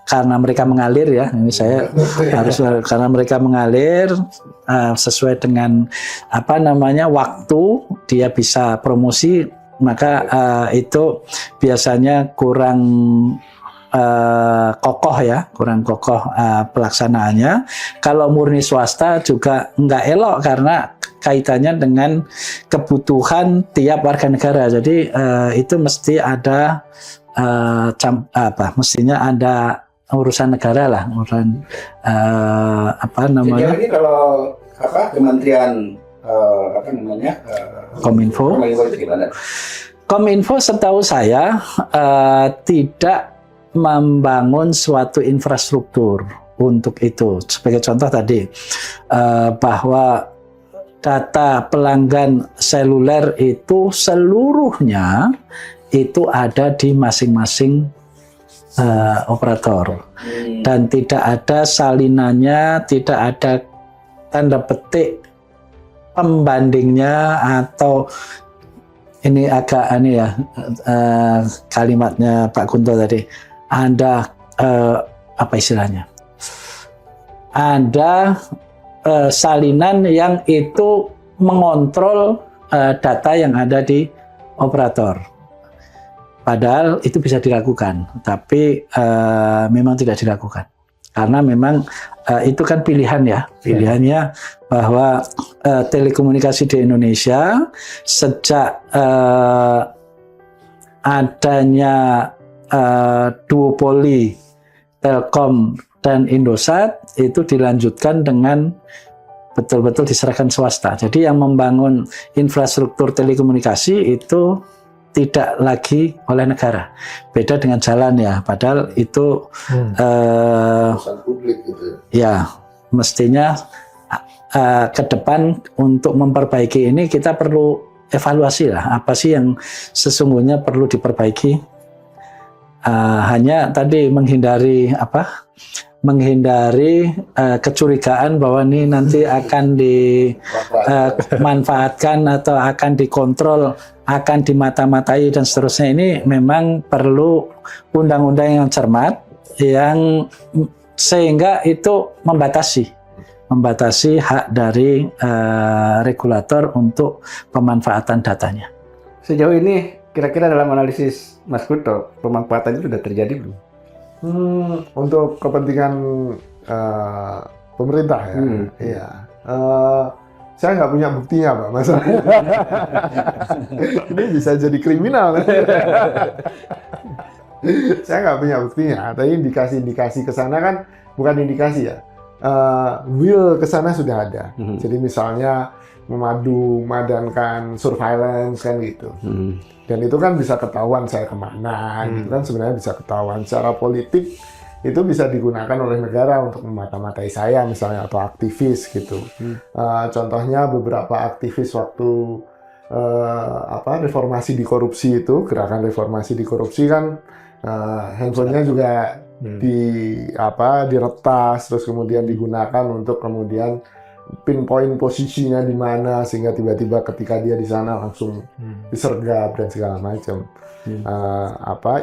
karena mereka mengalir ya, ini saya harus karena mereka mengalir sesuai dengan waktu dia bisa promosi, maka itu biasanya kurang kokoh ya, kurang kokoh pelaksanaannya. Kalau murni swasta juga nggak elok karena kaitannya dengan kebutuhan tiap warga negara. Jadi itu mesti ada mestinya ada urusan negara lah, urusan Sejauh ini kalau Kementerian Kominfo itu gimana? Kominfo setahu saya tidak membangun suatu infrastruktur untuk itu. Sebagai contoh tadi bahwa data pelanggan seluler itu seluruhnya itu ada di masing-masing operator dan tidak ada salinannya, tidak ada tanda petik pembandingnya, atau ini agak aneh ya kalimatnya Pak Kunto tadi, ada apa istilahnya, ada salinan yang itu mengontrol data yang ada di operator. Padahal itu bisa dilakukan, tapi memang tidak dilakukan. karena memang itu kan pilihan ya, pilihannya bahwa telekomunikasi di Indonesia sejak adanya duopoli Telkom dan Indosat itu dilanjutkan dengan betul-betul diserahkan swasta. Jadi yang membangun infrastruktur telekomunikasi itu tidak lagi oleh negara. Beda dengan jalan ya, padahal itu Perusahaan publik gitu ya mestinya ke depan untuk memperbaiki ini kita perlu evaluasi lah, apa sih yang sesungguhnya perlu diperbaiki. Hanya tadi menghindari kecurigaan bahwa ini nanti akan dimanfaatkan atau akan dikontrol, akan dimata-matai dan seterusnya. Ini memang perlu undang-undang yang cermat, yang sehingga itu membatasi hak dari regulator untuk pemanfaatan datanya. Sejauh ini kira-kira dalam analisis Mas Kunto, pemanfaatan itu sudah terjadi belum? Untuk kepentingan pemerintah ya, iya. Saya nggak punya buktinya, Pak, masalahnya. Ini bisa jadi kriminal. Saya nggak punya buktinya, tapi indikasi-indikasi ke sana kan bukan indikasi ya. Will ke sana sudah ada. Jadi misalnya memadankan surveillance kan gitu. Dan itu kan bisa ketahuan saya kemana, gitu kan sebenarnya bisa ketahuan. Secara politik itu bisa digunakan oleh negara untuk memata-matai saya misalnya atau aktivis gitu. Contohnya beberapa aktivis waktu reformasi di korupsi itu, gerakan reformasi di korupsi kan handphonenya juga diretas terus kemudian digunakan untuk kemudian pinpoint posisinya di mana sehingga tiba-tiba ketika dia di sana langsung disergap dan segala macam.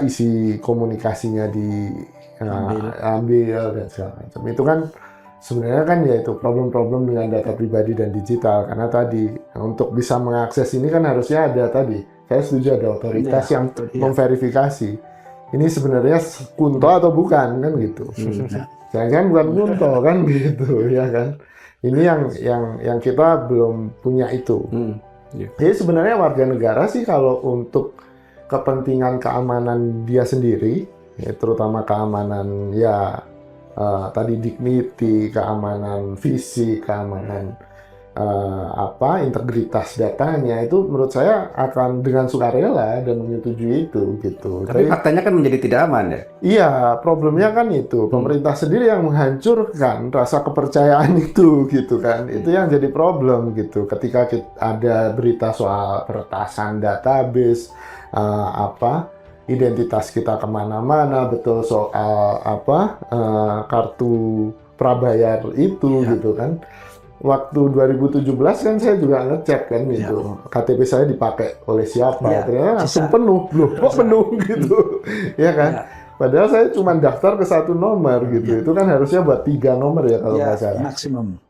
Isi komunikasinya diambil dan segala macam. Itu kan sebenarnya kan ya itu problem-problem dengan data pribadi dan digital, karena tadi untuk bisa mengakses ini kan harusnya ada tadi. Saya setuju ada otoritas yang memverifikasi. Ini sebenarnya Kunto atau bukan kan gitu. Jangan bukan Kunto kan gitu ya kan. Ini yang kita belum punya itu. Jadi sebenarnya warga negara sih kalau untuk kepentingan keamanan dia sendiri, ya, terutama keamanan ya tadi dignity, keamanan fisik, keamanan integritas datanya, itu menurut saya akan dengan sukarela dan menyetujui itu gitu. Tapi faktanya kan menjadi tidak aman ya? Iya, problemnya kan itu pemerintah sendiri yang menghancurkan rasa kepercayaan itu gitu kan. Itu yang jadi problem gitu. Ketika ada berita soal peretasan database, identitas kita kemana-mana, betul soal kartu prabayar itu gitu kan. Waktu 2017 kan saya juga ngecek kan gitu, KTP saya dipakai oleh siapa, ternyata langsung penuh, loh kok penuh gitu, ya kan? Padahal saya cuma daftar ke 1 nomor gitu, itu kan harusnya buat 3 nomor ya kalau nggak salah.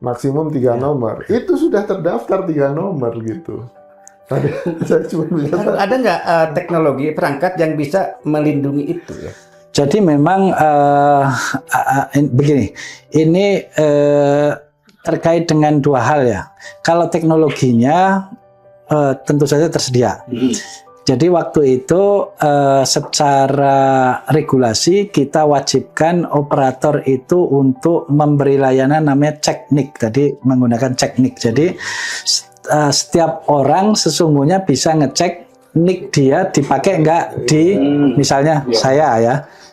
Maksimum 3 nomor, itu sudah terdaftar 3 nomor gitu. Saya cuma ada nggak teknologi perangkat yang bisa melindungi itu ya? Jadi memang begini, ini terkait dengan 2 hal ya. Kalau teknologinya tentu saja tersedia. Jadi waktu itu secara regulasi kita wajibkan operator itu untuk memberi layanan namanya cek NIK. Tadi menggunakan cek NIK. Jadi setiap orang sesungguhnya bisa ngecek NIK dia dipakai nggak di misalnya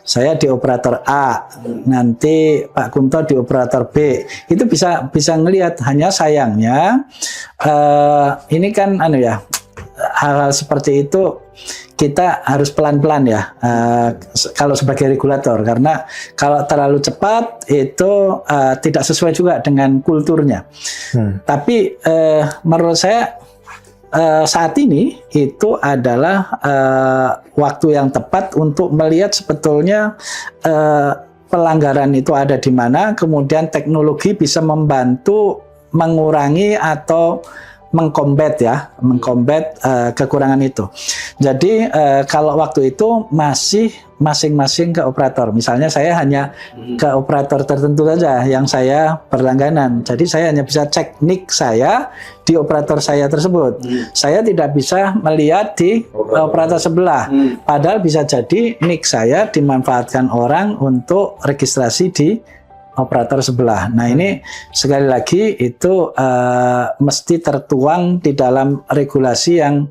saya di operator A, nanti Pak Kunto di operator B, itu bisa ngelihat. Hanya sayangnya ini kan hal-hal seperti itu kita harus pelan-pelan ya kalau sebagai regulator, karena kalau terlalu cepat itu tidak sesuai juga dengan kulturnya. Tapi menurut saya saat ini itu adalah waktu yang tepat untuk melihat sebetulnya pelanggaran itu ada di mana, kemudian teknologi bisa membantu mengurangi atau mengkombat kekurangan itu. Jadi kalau waktu itu masih masing-masing ke operator. Misalnya saya hanya ke operator tertentu saja yang saya berlangganan. Jadi saya hanya bisa cek NIK saya di operator saya tersebut. Saya tidak bisa melihat di operator sebelah. Padahal bisa jadi NIK saya dimanfaatkan orang untuk registrasi di operator sebelah. Nah ini sekali lagi itu mesti tertuang di dalam regulasi yang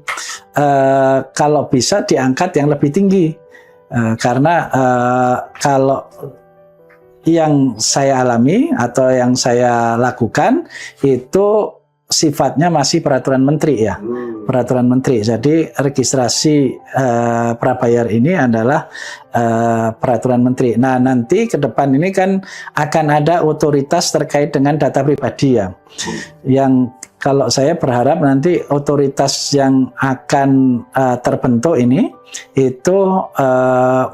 kalau bisa diangkat yang lebih tinggi. Karena kalau yang saya alami atau yang saya lakukan itu sifatnya masih peraturan menteri ya, peraturan menteri. Jadi registrasi prabayar ini adalah peraturan menteri. Nah nanti ke depan ini kan akan ada otoritas terkait dengan data pribadi ya, yang kalau saya berharap nanti otoritas yang akan terbentuk ini itu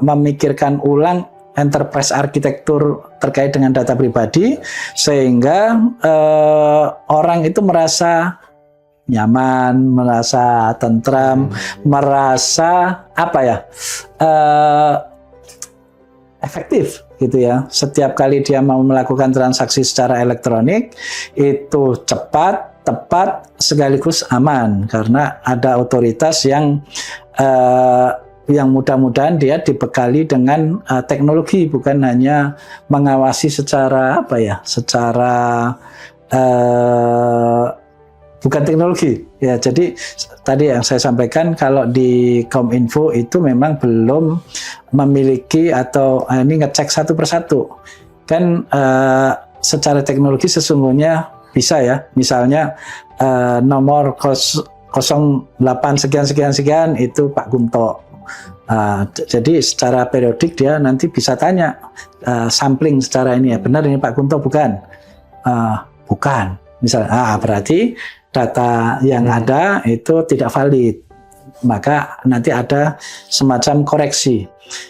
memikirkan ulang enterprise arsitektur terkait dengan data pribadi sehingga orang itu merasa nyaman, merasa tentram, merasa apa ya efektif gitu ya. Setiap kali dia mau melakukan transaksi secara elektronik itu cepat, tepat, sekaligus aman karena ada otoritas yang mudah-mudahan dia dibekali dengan teknologi, bukan hanya mengawasi secara apa ya, secara bukan teknologi ya. Jadi tadi yang saya sampaikan kalau di Kominfo itu memang belum memiliki atau ini ngecek satu persatu kan secara teknologi sesungguhnya bisa ya, misalnya nomor 08 sekian itu Pak Gunto. Jadi secara periodik dia nanti bisa tanya sampling secara ini ya, benar ini Pak Gunto bukan? Bukan. Misalnya, berarti data yang ada itu tidak valid. Maka nanti ada semacam koreksi.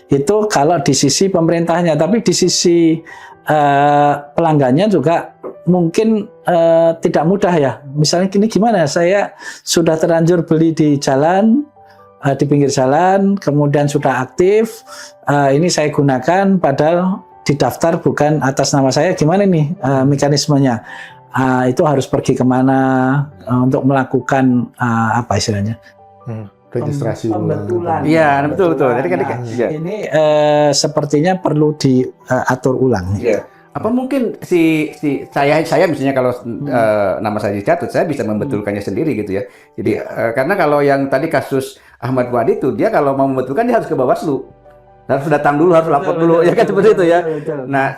Itu kalau di sisi pemerintahnya, tapi di sisi pelanggannya juga mungkin tidak mudah ya. Misalnya ini gimana? Saya sudah terlanjur beli di jalan, di pinggir jalan, kemudian sudah aktif, ini saya gunakan padahal didaftar bukan atas nama saya, gimana nih mekanismenya? Itu harus pergi kemana untuk melakukan apa istilahnya? Registrasi pembetulan. Iya, betul. Jadi kan ini sepertinya perlu diatur ulang. Iya. Apa mungkin si saya misalnya kalau nama saya dicatut, saya bisa membetulkannya sendiri gitu ya. Jadi karena kalau yang tadi kasus Ahmad Fuadi itu dia kalau mau membetulkan dia harus ke Bawaslu. Harus datang dulu, harus lapor dulu, ya kan seperti itu ya. Nah,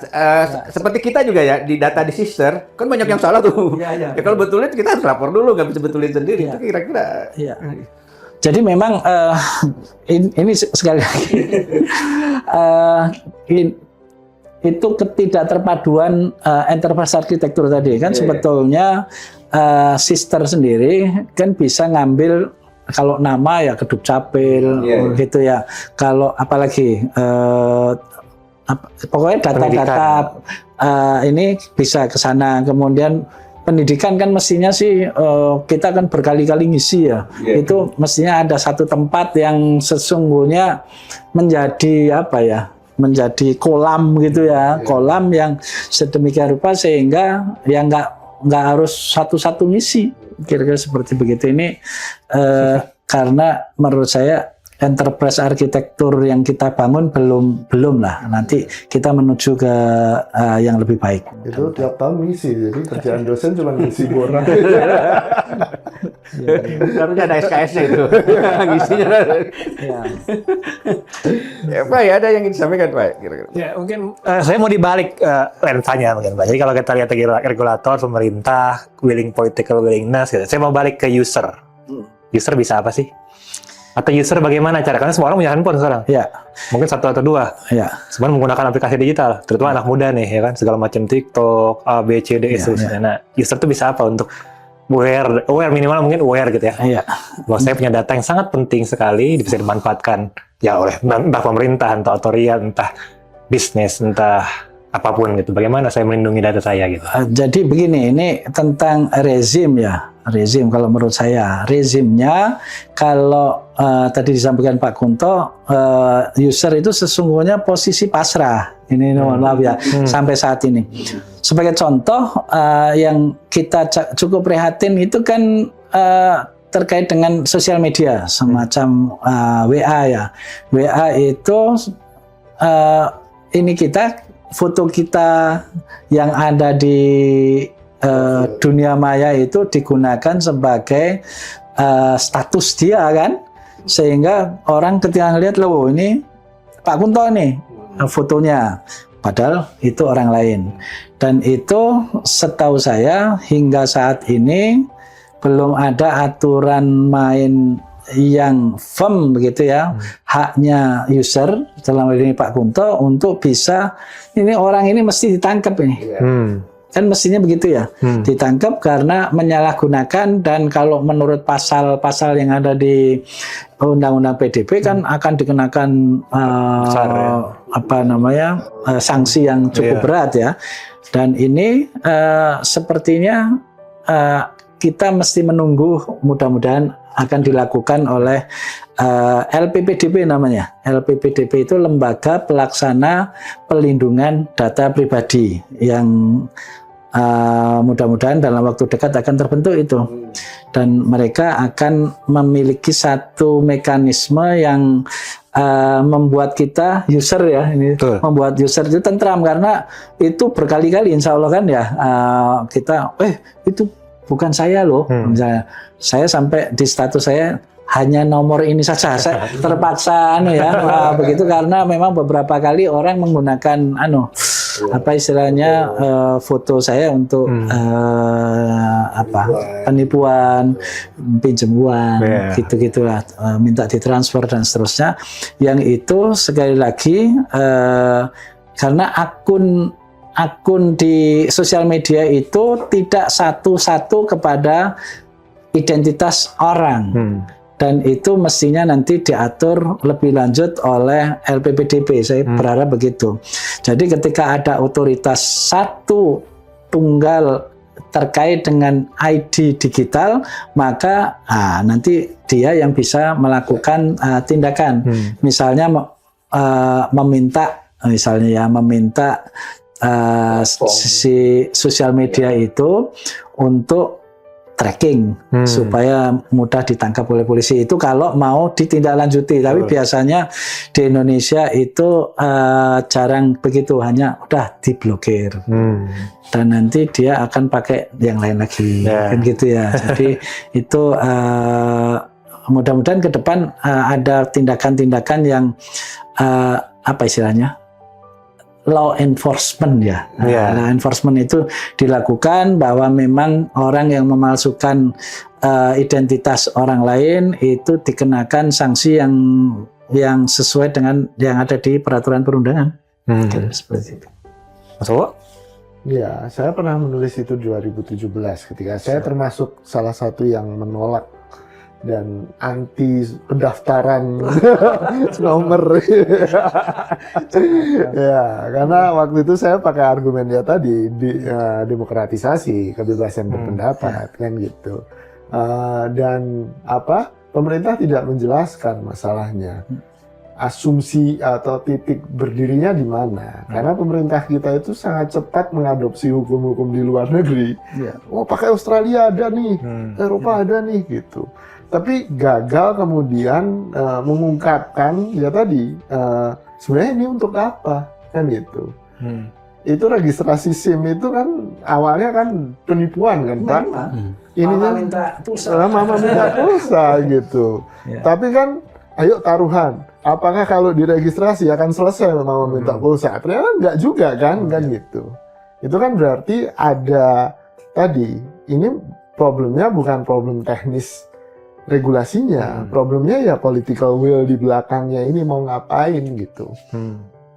seperti kita juga ya di data di sister kan banyak yang salah tuh. Ya kalau betulin kita harus lapor dulu, nggak bisa betulin sendiri. Itu kira-kira. Iya. Jadi memang ini sekali lagi itu ketidakterpaduan enterprise arsitektur tadi kan sebetulnya sister sendiri kan bisa ngambil kalau nama ya Keduk Capil gitu ya. Kalau apalagi pokoknya data-data ini bisa ke sana. Kemudian pendidikan kan mestinya sih kita kan berkali-kali ngisi ya. Itu mestinya ada satu tempat yang sesungguhnya menjadi apa ya? Menjadi kolam gitu ya. Kolam yang sedemikian rupa sehingga ya nggak harus satu-satu ngisi. Kira-kira seperti begitu. Ini karena menurut saya enterprise arsitektur yang kita bangun belum lah. Nanti kita menuju ke yang lebih baik. Itu tiap tahun ngisi, jadi kerjaan dosen cuma ngisi borang. Harusnya ada SKS-nya itu. Ngisinya. Ya, Pak, ya ada yang ingin disampaikan, Pak? Kira-kira. Ya, mungkin saya mau dibalik lensanya mungkin, Pak. Jadi kalau kita lihat regulator, pemerintah, political willingness, gitu. Saya mau balik ke user. User bisa apa sih? Atau user bagaimana cara? Karena semua orang punya handphone sekarang. Ya. Mungkin satu atau dua. Ya. Sebenarnya menggunakan aplikasi digital, terutama anak muda nih, ya kan, segala macam TikTok, A, B, C, D, E, Nah, user tuh bisa apa untuk aware minimal mungkin aware gitu ya. Iya. Bahwa saya punya data yang sangat penting sekali bisa dimanfaatkan ya oleh entah pemerintah, entah otoritas, entah bisnis, entah apapun gitu. Bagaimana saya melindungi data saya gitu? Jadi begini, ini tentang rezim ya. Rezim kalau menurut saya, rezimnya kalau tadi disampaikan Pak Kunto, user itu sesungguhnya posisi pasrah. Ini mohon maaf ya, sampai saat ini. Sebagai contoh, yang kita cukup prihatin itu kan terkait dengan sosial media, semacam WA ya. WA itu ini foto kita yang ada di dunia maya itu digunakan sebagai status dia kan, sehingga orang ketika ngelihat loh ini Pak Kunto nih fotonya, padahal itu orang lain. Dan itu setahu saya hingga saat ini belum ada aturan main yang firm begitu ya, haknya user dalam hal ini Pak Kunto untuk bisa ini orang ini mesti ditangkap ini. Kan mestinya begitu ya, ditangkap karena menyalahgunakan, dan kalau menurut pasal-pasal yang ada di Undang-Undang PDP kan akan dikenakan sanksi yang cukup berat ya. Dan ini sepertinya kita mesti menunggu, mudah-mudahan akan dilakukan oleh LPPDP namanya. LPPDP itu Lembaga Pelaksana Pelindungan Data Pribadi yang mudah-mudahan dalam waktu dekat akan terbentuk itu. Dan mereka akan memiliki satu mekanisme yang membuat kita user ya, ini membuat user itu tentram, karena itu berkali-kali insya Allah kan ya, kita itu bukan saya loh, misalnya saya sampai di status saya hanya nomor ini saja, saya terpaksa begitu, karena memang beberapa kali orang menggunakan foto saya untuk penipuan, pinjam uang, gitu-gitulah, minta ditransfer dan seterusnya. Yang itu sekali lagi karena akun di sosial media itu tidak satu-satu kepada identitas orang. Dan itu mestinya nanti diatur lebih lanjut oleh LPPDP. Saya berharap begitu. Jadi ketika ada otoritas satu tunggal terkait dengan ID digital, maka nanti dia yang bisa melakukan tindakan. Misalnya meminta si sosial media itu untuk tracking supaya mudah ditangkap oleh polisi. Itu kalau mau ditindaklanjuti. Tapi biasanya di Indonesia itu jarang begitu, hanya udah diblokir. Dan nanti dia akan pakai yang lain lagi, kan gitu ya. Jadi itu mudah-mudahan ke depan ada tindakan-tindakan yang law enforcement ya. Law enforcement itu dilakukan bahwa memang orang yang memalsukan identitas orang lain itu dikenakan sanksi yang sesuai dengan yang ada di peraturan perundangan. Seperti itu. Mas Bowo? Ya, saya pernah menulis itu 2017 ketika saya termasuk salah satu yang menolak dan anti pendaftaran nomor. Ya, karena waktu itu saya pakai argumen ya tadi demokratisasi, kebebasan berpendapat kan gitu. Dan pemerintah tidak menjelaskan masalahnya. Asumsi atau titik berdirinya di mana? Karena pemerintah kita itu sangat cepat mengadopsi hukum-hukum di luar negeri. Oh, pakai Australia ada nih, Eropa ada nih gitu. Tapi gagal kemudian mengungkapkan ya tadi sebenarnya ini untuk apa kan gitu. Itu registrasi SIM itu kan awalnya kan penipuan kan Pak. Ininya mama minta pulsa gitu. Tapi kan ayo taruhan. Apakah kalau diregistrasi akan selesai mama minta pulsa? Ternyata enggak juga kan gitu. Itu kan berarti ada tadi ini problemnya bukan problem teknis regulasinya, problemnya ya political will di belakangnya ini mau ngapain gitu.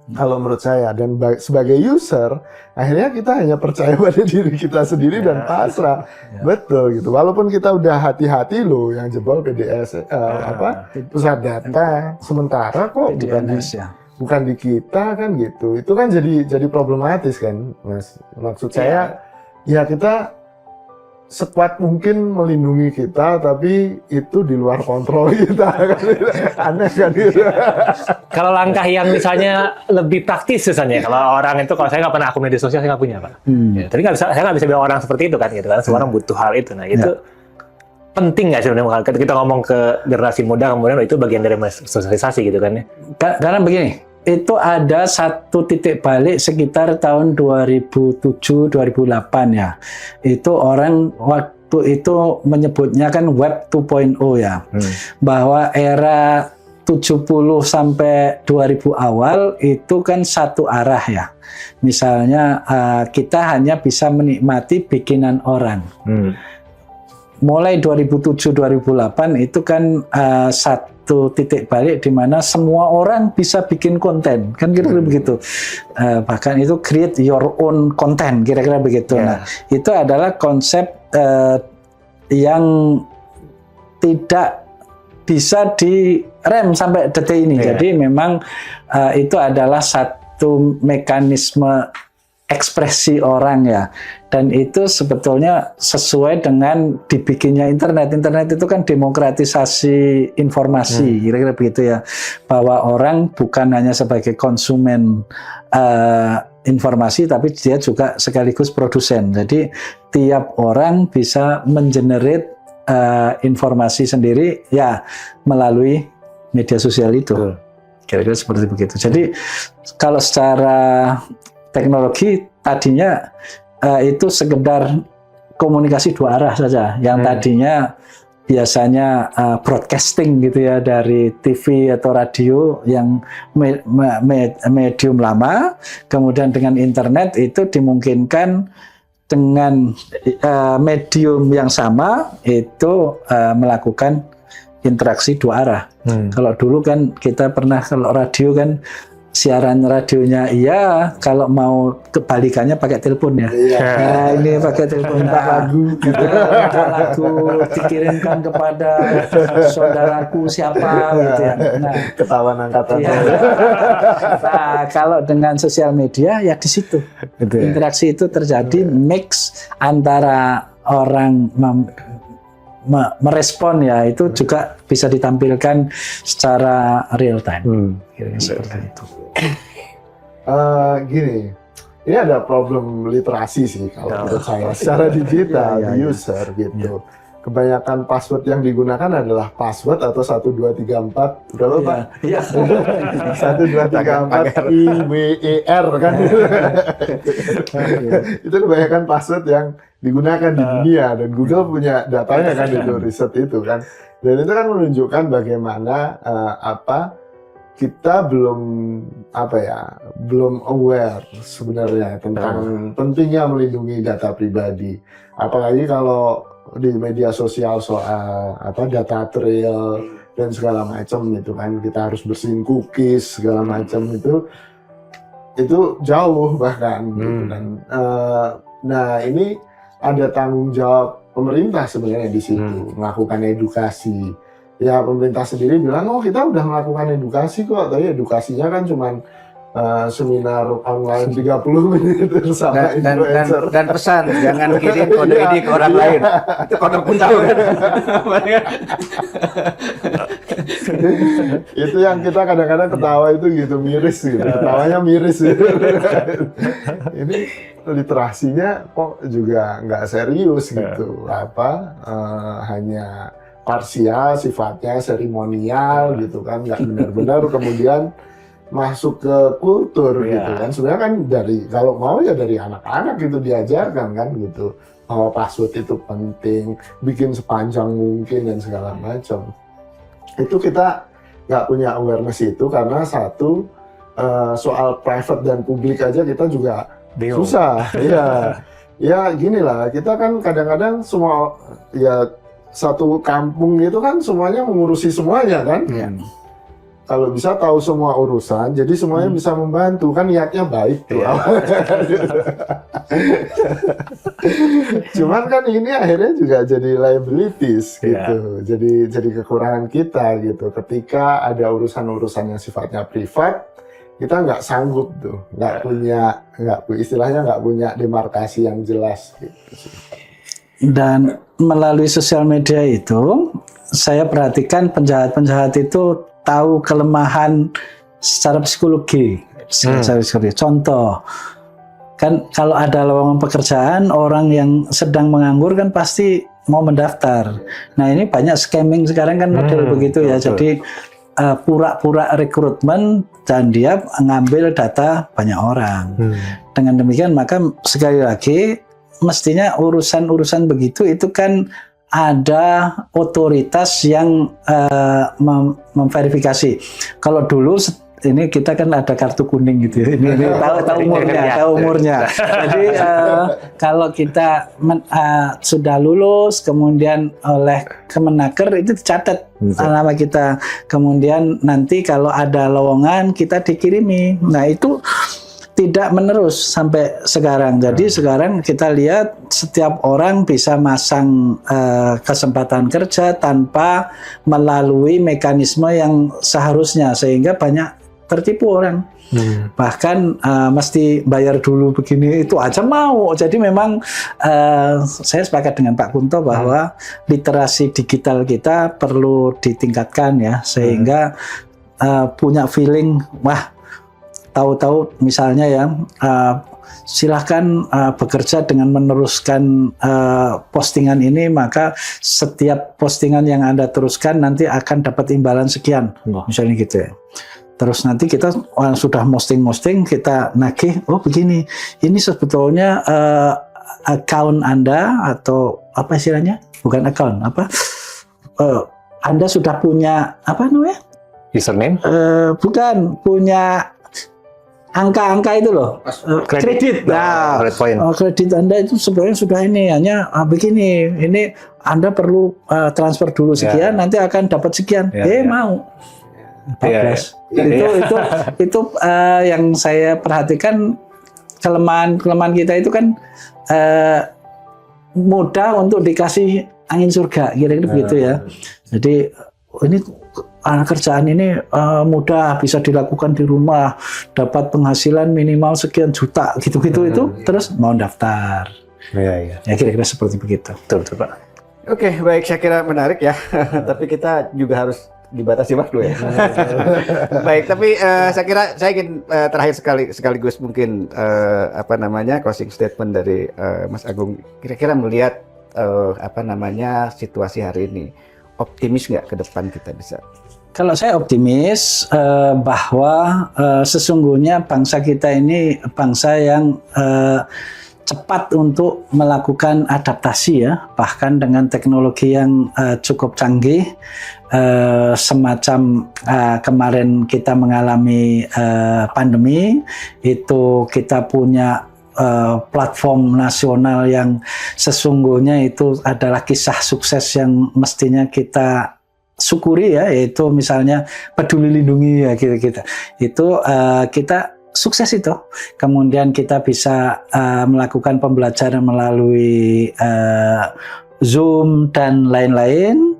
Kalau menurut saya, dan sebagai user akhirnya kita hanya percaya pada diri kita sendiri dan pasrah. Betul gitu. Walaupun kita udah hati-hati loh yang jebol PDS pusat data, sementara kok bukan di kita kan gitu. Itu kan jadi problematis kan, Mas. Maksud saya ya kita sekuat mungkin melindungi kita, tapi itu di luar kontrol kita kan. Aneh kan gitu. Kalau langkah yang misalnya lebih praktis misalnya, kalau orang itu, kalau saya nggak pernah akun media sosial, saya nggak punya, Pak. Ya, tapi saya nggak bisa bilang orang seperti itu kan, gitu kan. Semua orang butuh hal itu. Nah, itu penting nggak sebenarnya kalau kita ngomong ke generasi muda, kemudian itu bagian dari sosialisasi gitu kan ya. Karena begini, itu ada satu titik balik sekitar tahun 2007-2008 ya. Itu orang waktu itu menyebutnya kan Web 2.0 ya. Bahwa era 70 sampai 2000 awal itu kan satu arah ya. Misalnya kita hanya bisa menikmati bikinan orang. Mulai 2007-2008 itu kan satu titik balik di mana semua orang bisa bikin konten, kan kira-kira begitu. Bahkan itu create your own content, kira-kira begitu. Nah, itu adalah konsep yang tidak bisa direm sampai detik ini. Jadi memang itu adalah satu mekanisme ekspresi orang ya, dan itu sebetulnya sesuai dengan dibikinnya internet. Internet itu kan demokratisasi informasi, kira-kira begitu ya, bahwa orang bukan hanya sebagai konsumen informasi, tapi dia juga sekaligus produsen. Jadi tiap orang bisa mengenerate informasi sendiri ya melalui media sosial itu. Kira-kira seperti begitu. Jadi kalau secara teknologi tadinya itu sekedar komunikasi dua arah saja, yang tadinya biasanya broadcasting gitu ya dari TV atau radio yang medium lama, kemudian dengan internet itu dimungkinkan dengan medium yang sama itu melakukan interaksi dua arah. Kalau dulu kan kita pernah, kalau radio kan siaran radionya iya, kalau mau kebalikannya pakai telepon ya. Nah, ini pakai telepon, lagu, lagu dikirimkan kepada saudaraku siapa gitu ya. Nah, Ketahuan angkatan. Nah, kalau dengan sosial media ya di situ. Interaksi itu terjadi, mix antara orang merespon ya, itu juga bisa ditampilkan secara real time. Kira-kira seperti itu. Gini, ini ada problem literasi sih kalau menurut saya secara digital di user gitu. Kebanyakan password yang digunakan adalah password atau 1234 berapa Pak? Iya. 1234 IWER kan. Itu kebanyakan password yang digunakan di dunia, dan Google punya datanya kan, itu riset itu kan. Dan itu kan menunjukkan bagaimana kita belum aware sebenarnya tentang pentingnya melindungi data pribadi. Apalagi kalau di media sosial soal data trail dan segala macam itu kan, kita harus bersihin cookies segala macam itu jauh bahkan gitu kan. Nah, ini ada tanggung jawab pemerintah sebenarnya di situ, melakukan edukasi. Ya, pemerintah sendiri bilang, oh kita udah melakukan edukasi kok, tapi edukasinya kan cuman seminar online 30 menit sama influencer. Dan pesan, jangan kirim kode ini ke orang lain. Itu kode pun tahu kan. Itu yang kita kadang-kadang ketawa itu gitu, miris gitu. Ketawanya miris gitu. Ini literasinya kok juga nggak serius gitu. Hanya parsial sifatnya, seremonial gitu kan, nggak benar-benar kemudian masuk ke kultur gitu kan. Sebenarnya kan kalau mau ya dari anak-anak gitu diajarkan kan gitu, bahwa password itu penting, bikin sepanjang mungkin dan segala macam. Itu kita nggak punya awareness itu, karena satu soal private dan publik aja kita juga susah. Ya gini lah, kita kan kadang-kadang semua ya satu kampung itu kan semuanya mengurusi semuanya kan. Kalau bisa tahu semua urusan, jadi semuanya bisa membantu, kan niatnya baik tuh. Cuman kan ini akhirnya juga jadi liabilities gitu, jadi kekurangan kita gitu. Ketika ada urusan-urusan yang sifatnya privat, kita nggak sanggup tuh, istilahnya nggak punya demarkasi yang jelas gitu sih. Dan melalui sosial media itu, saya perhatikan penjahat-penjahat itu tahu kelemahan secara psikologi. Contoh, kan kalau ada lowongan pekerjaan, orang yang sedang menganggur kan pasti mau mendaftar. Nah ini banyak scamming sekarang kan model begitu ya. Jadi pura-pura rekrutmen dan dia ngambil data banyak orang. Dengan demikian maka sekali lagi mestinya urusan-urusan begitu itu kan ada otoritas yang memverifikasi. Kalau dulu ini kita kan ada kartu kuning gitu ya. Ini tahu umurnya. Jadi kalau kita sudah lulus kemudian oleh Kemenaker itu dicatat nama kita. Kemudian nanti kalau ada lowongan kita dikirimi. Nah, itu tidak menerus sampai sekarang. Jadi sekarang kita lihat setiap orang bisa masang kesempatan kerja tanpa melalui mekanisme yang seharusnya, sehingga banyak tertipu orang. Bahkan mesti bayar dulu begini, itu aja mau. Jadi memang saya sepakat dengan Pak Kunto bahwa literasi digital kita perlu ditingkatkan ya, sehingga punya feeling, wah tahu-tahu misalnya ya silahkan bekerja dengan meneruskan postingan ini, maka setiap postingan yang Anda teruskan nanti akan dapat imbalan sekian, misalnya gitu ya. Terus nanti kita sudah posting, kita nagih, oh begini, ini sebetulnya account Anda atau apa istilahnya, bukan account, Anda sudah punya apa namanya? Username? Bukan, punya angka-angka itu loh, kredit. Nah, kredit Anda itu sebenarnya sudah ini, hanya begini, ini Anda perlu transfer dulu sekian, nanti akan dapat sekian. Mau 14. Itu yang saya perhatikan, kelemahan kita itu kan mudah untuk dikasih angin surga, kira-kira begitu ya. Jadi ini kerjaan ini mudah, bisa dilakukan di rumah, dapat penghasilan minimal sekian juta, gitu-gitu itu, terus mau daftar. Ya kira-kira seperti begitu. Betul Pak. Oke, baik, saya kira menarik ya. Tapi kita juga harus dibatasi waktu ya. Baik, tapi saya kira saya ingin terakhir sekaligus mungkin closing statement dari Mas Agung. Kira-kira melihat situasi hari ini, optimis nggak ke depan kita bisa? Kalau saya optimis bahwa sesungguhnya bangsa kita ini bangsa yang cepat untuk melakukan adaptasi ya, bahkan dengan teknologi yang cukup canggih, semacam kemarin kita mengalami pandemi, itu kita punya platform nasional yang sesungguhnya itu adalah kisah sukses yang mestinya kita syukuri ya, yaitu misalnya Peduli Lindungi ya, kita itu kita sukses itu. Kemudian kita bisa melakukan pembelajaran melalui Zoom dan lain-lain.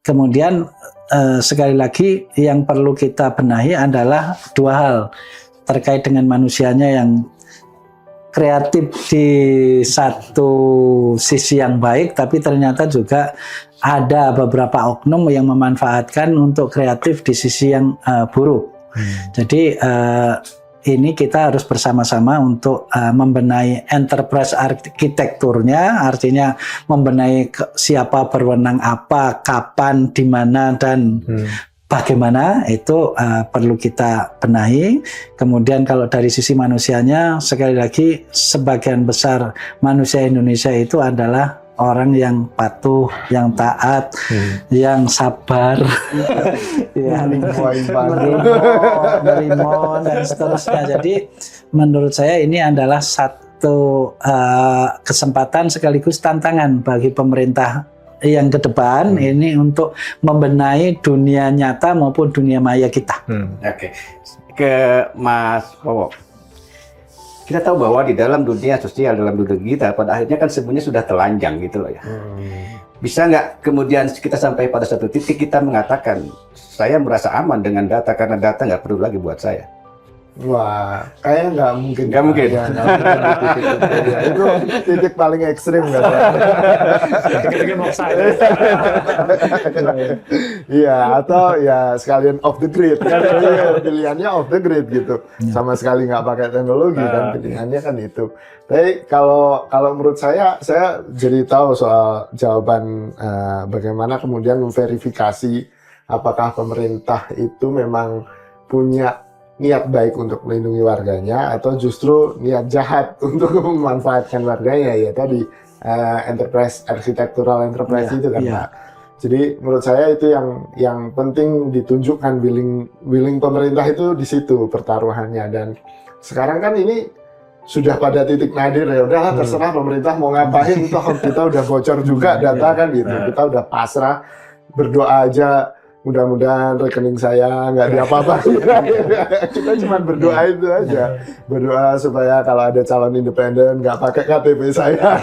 Kemudian sekali lagi yang perlu kita benahi adalah dua hal terkait dengan manusianya yang kreatif di satu sisi yang baik, tapi ternyata juga ada beberapa oknum yang memanfaatkan untuk kreatif di sisi yang buruk. Jadi ini kita harus bersama-sama untuk membenahi enterprise arsitekturnya, artinya membenahi siapa berwenang apa, kapan, di mana, dan bagaimana, itu perlu kita benahi. Kemudian kalau dari sisi manusianya, sekali lagi sebagian besar manusia Indonesia itu adalah orang yang patuh, yang taat, yang sabar, yang menerima dan seterusnya. Jadi menurut saya ini adalah satu kesempatan sekaligus tantangan bagi pemerintah yang ke depan ini untuk membenahi dunia nyata maupun dunia maya kita. Oke. Ke Mas Wowo. Kita tahu bahwa di dalam dunia sosial, dalam dunia kita, pada akhirnya kan semuanya sudah telanjang gitu loh ya. Bisa nggak kemudian kita sampai pada satu titik kita mengatakan saya merasa aman dengan data karena data nggak perlu lagi buat saya? Wah, kayaknya nggak mungkin. Nggak mungkin. Ya, nggak mungkin di titik itu. Ya, itu titik paling ekstrim katanya. Iya, atau ya sekalian off the grid kan. Iya, pilihannya off the grid gitu. Sama sekali nggak pakai teknologi kan, pilihannya kan itu. Tapi kalau menurut saya jadi tahu soal jawaban bagaimana kemudian memverifikasi apakah pemerintah itu memang punya niat baik untuk melindungi warganya atau justru niat jahat untuk memanfaatkan warganya, ya tadi architectural enterprise itu kan Pak. Jadi menurut saya itu yang penting ditunjukkan willing pemerintah itu di situ pertaruhannya. Dan sekarang kan ini sudah pada titik nadir, ya udahlah terserah pemerintah mau ngapain, toh kita udah bocor juga data kan gitu, kita udah pasrah, berdoa aja mudah-mudahan rekening saya nggak diapa-apain. Kita cuma berdoa itu aja, berdoa supaya kalau ada calon independen nggak pakai KTP saya.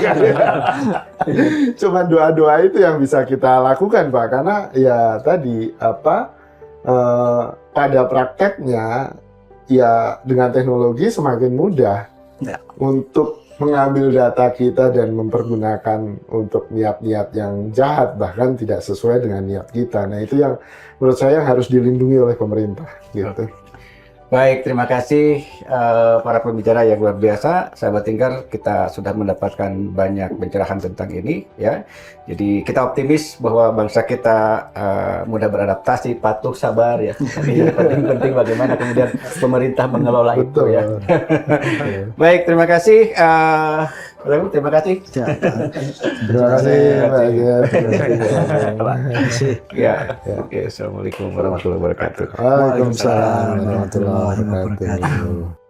Cuma doa-doa itu yang bisa kita lakukan Pak, karena ya tadi pada prakteknya ya dengan teknologi semakin mudah untuk mengambil data kita dan mempergunakan untuk niat-niat yang jahat, bahkan tidak sesuai dengan niat kita. Nah itu yang menurut saya harus dilindungi oleh pemerintah gitu. Baik, terima kasih para pembicara yang luar biasa. Sahabat Tingkar, kita sudah mendapatkan banyak pencerahan tentang ini ya. Jadi kita optimis bahwa bangsa kita mudah beradaptasi, patuh, sabar ya. Ini penting bagaimana kemudian pemerintah mengelola itu ya. Baik, terima kasih. Terima kasih. Terima kasih Pak. Ya, oke. Assalamualaikum warahmatullahi wabarakatuh. Waalaikumsalam warahmatullahi wabarakatuh.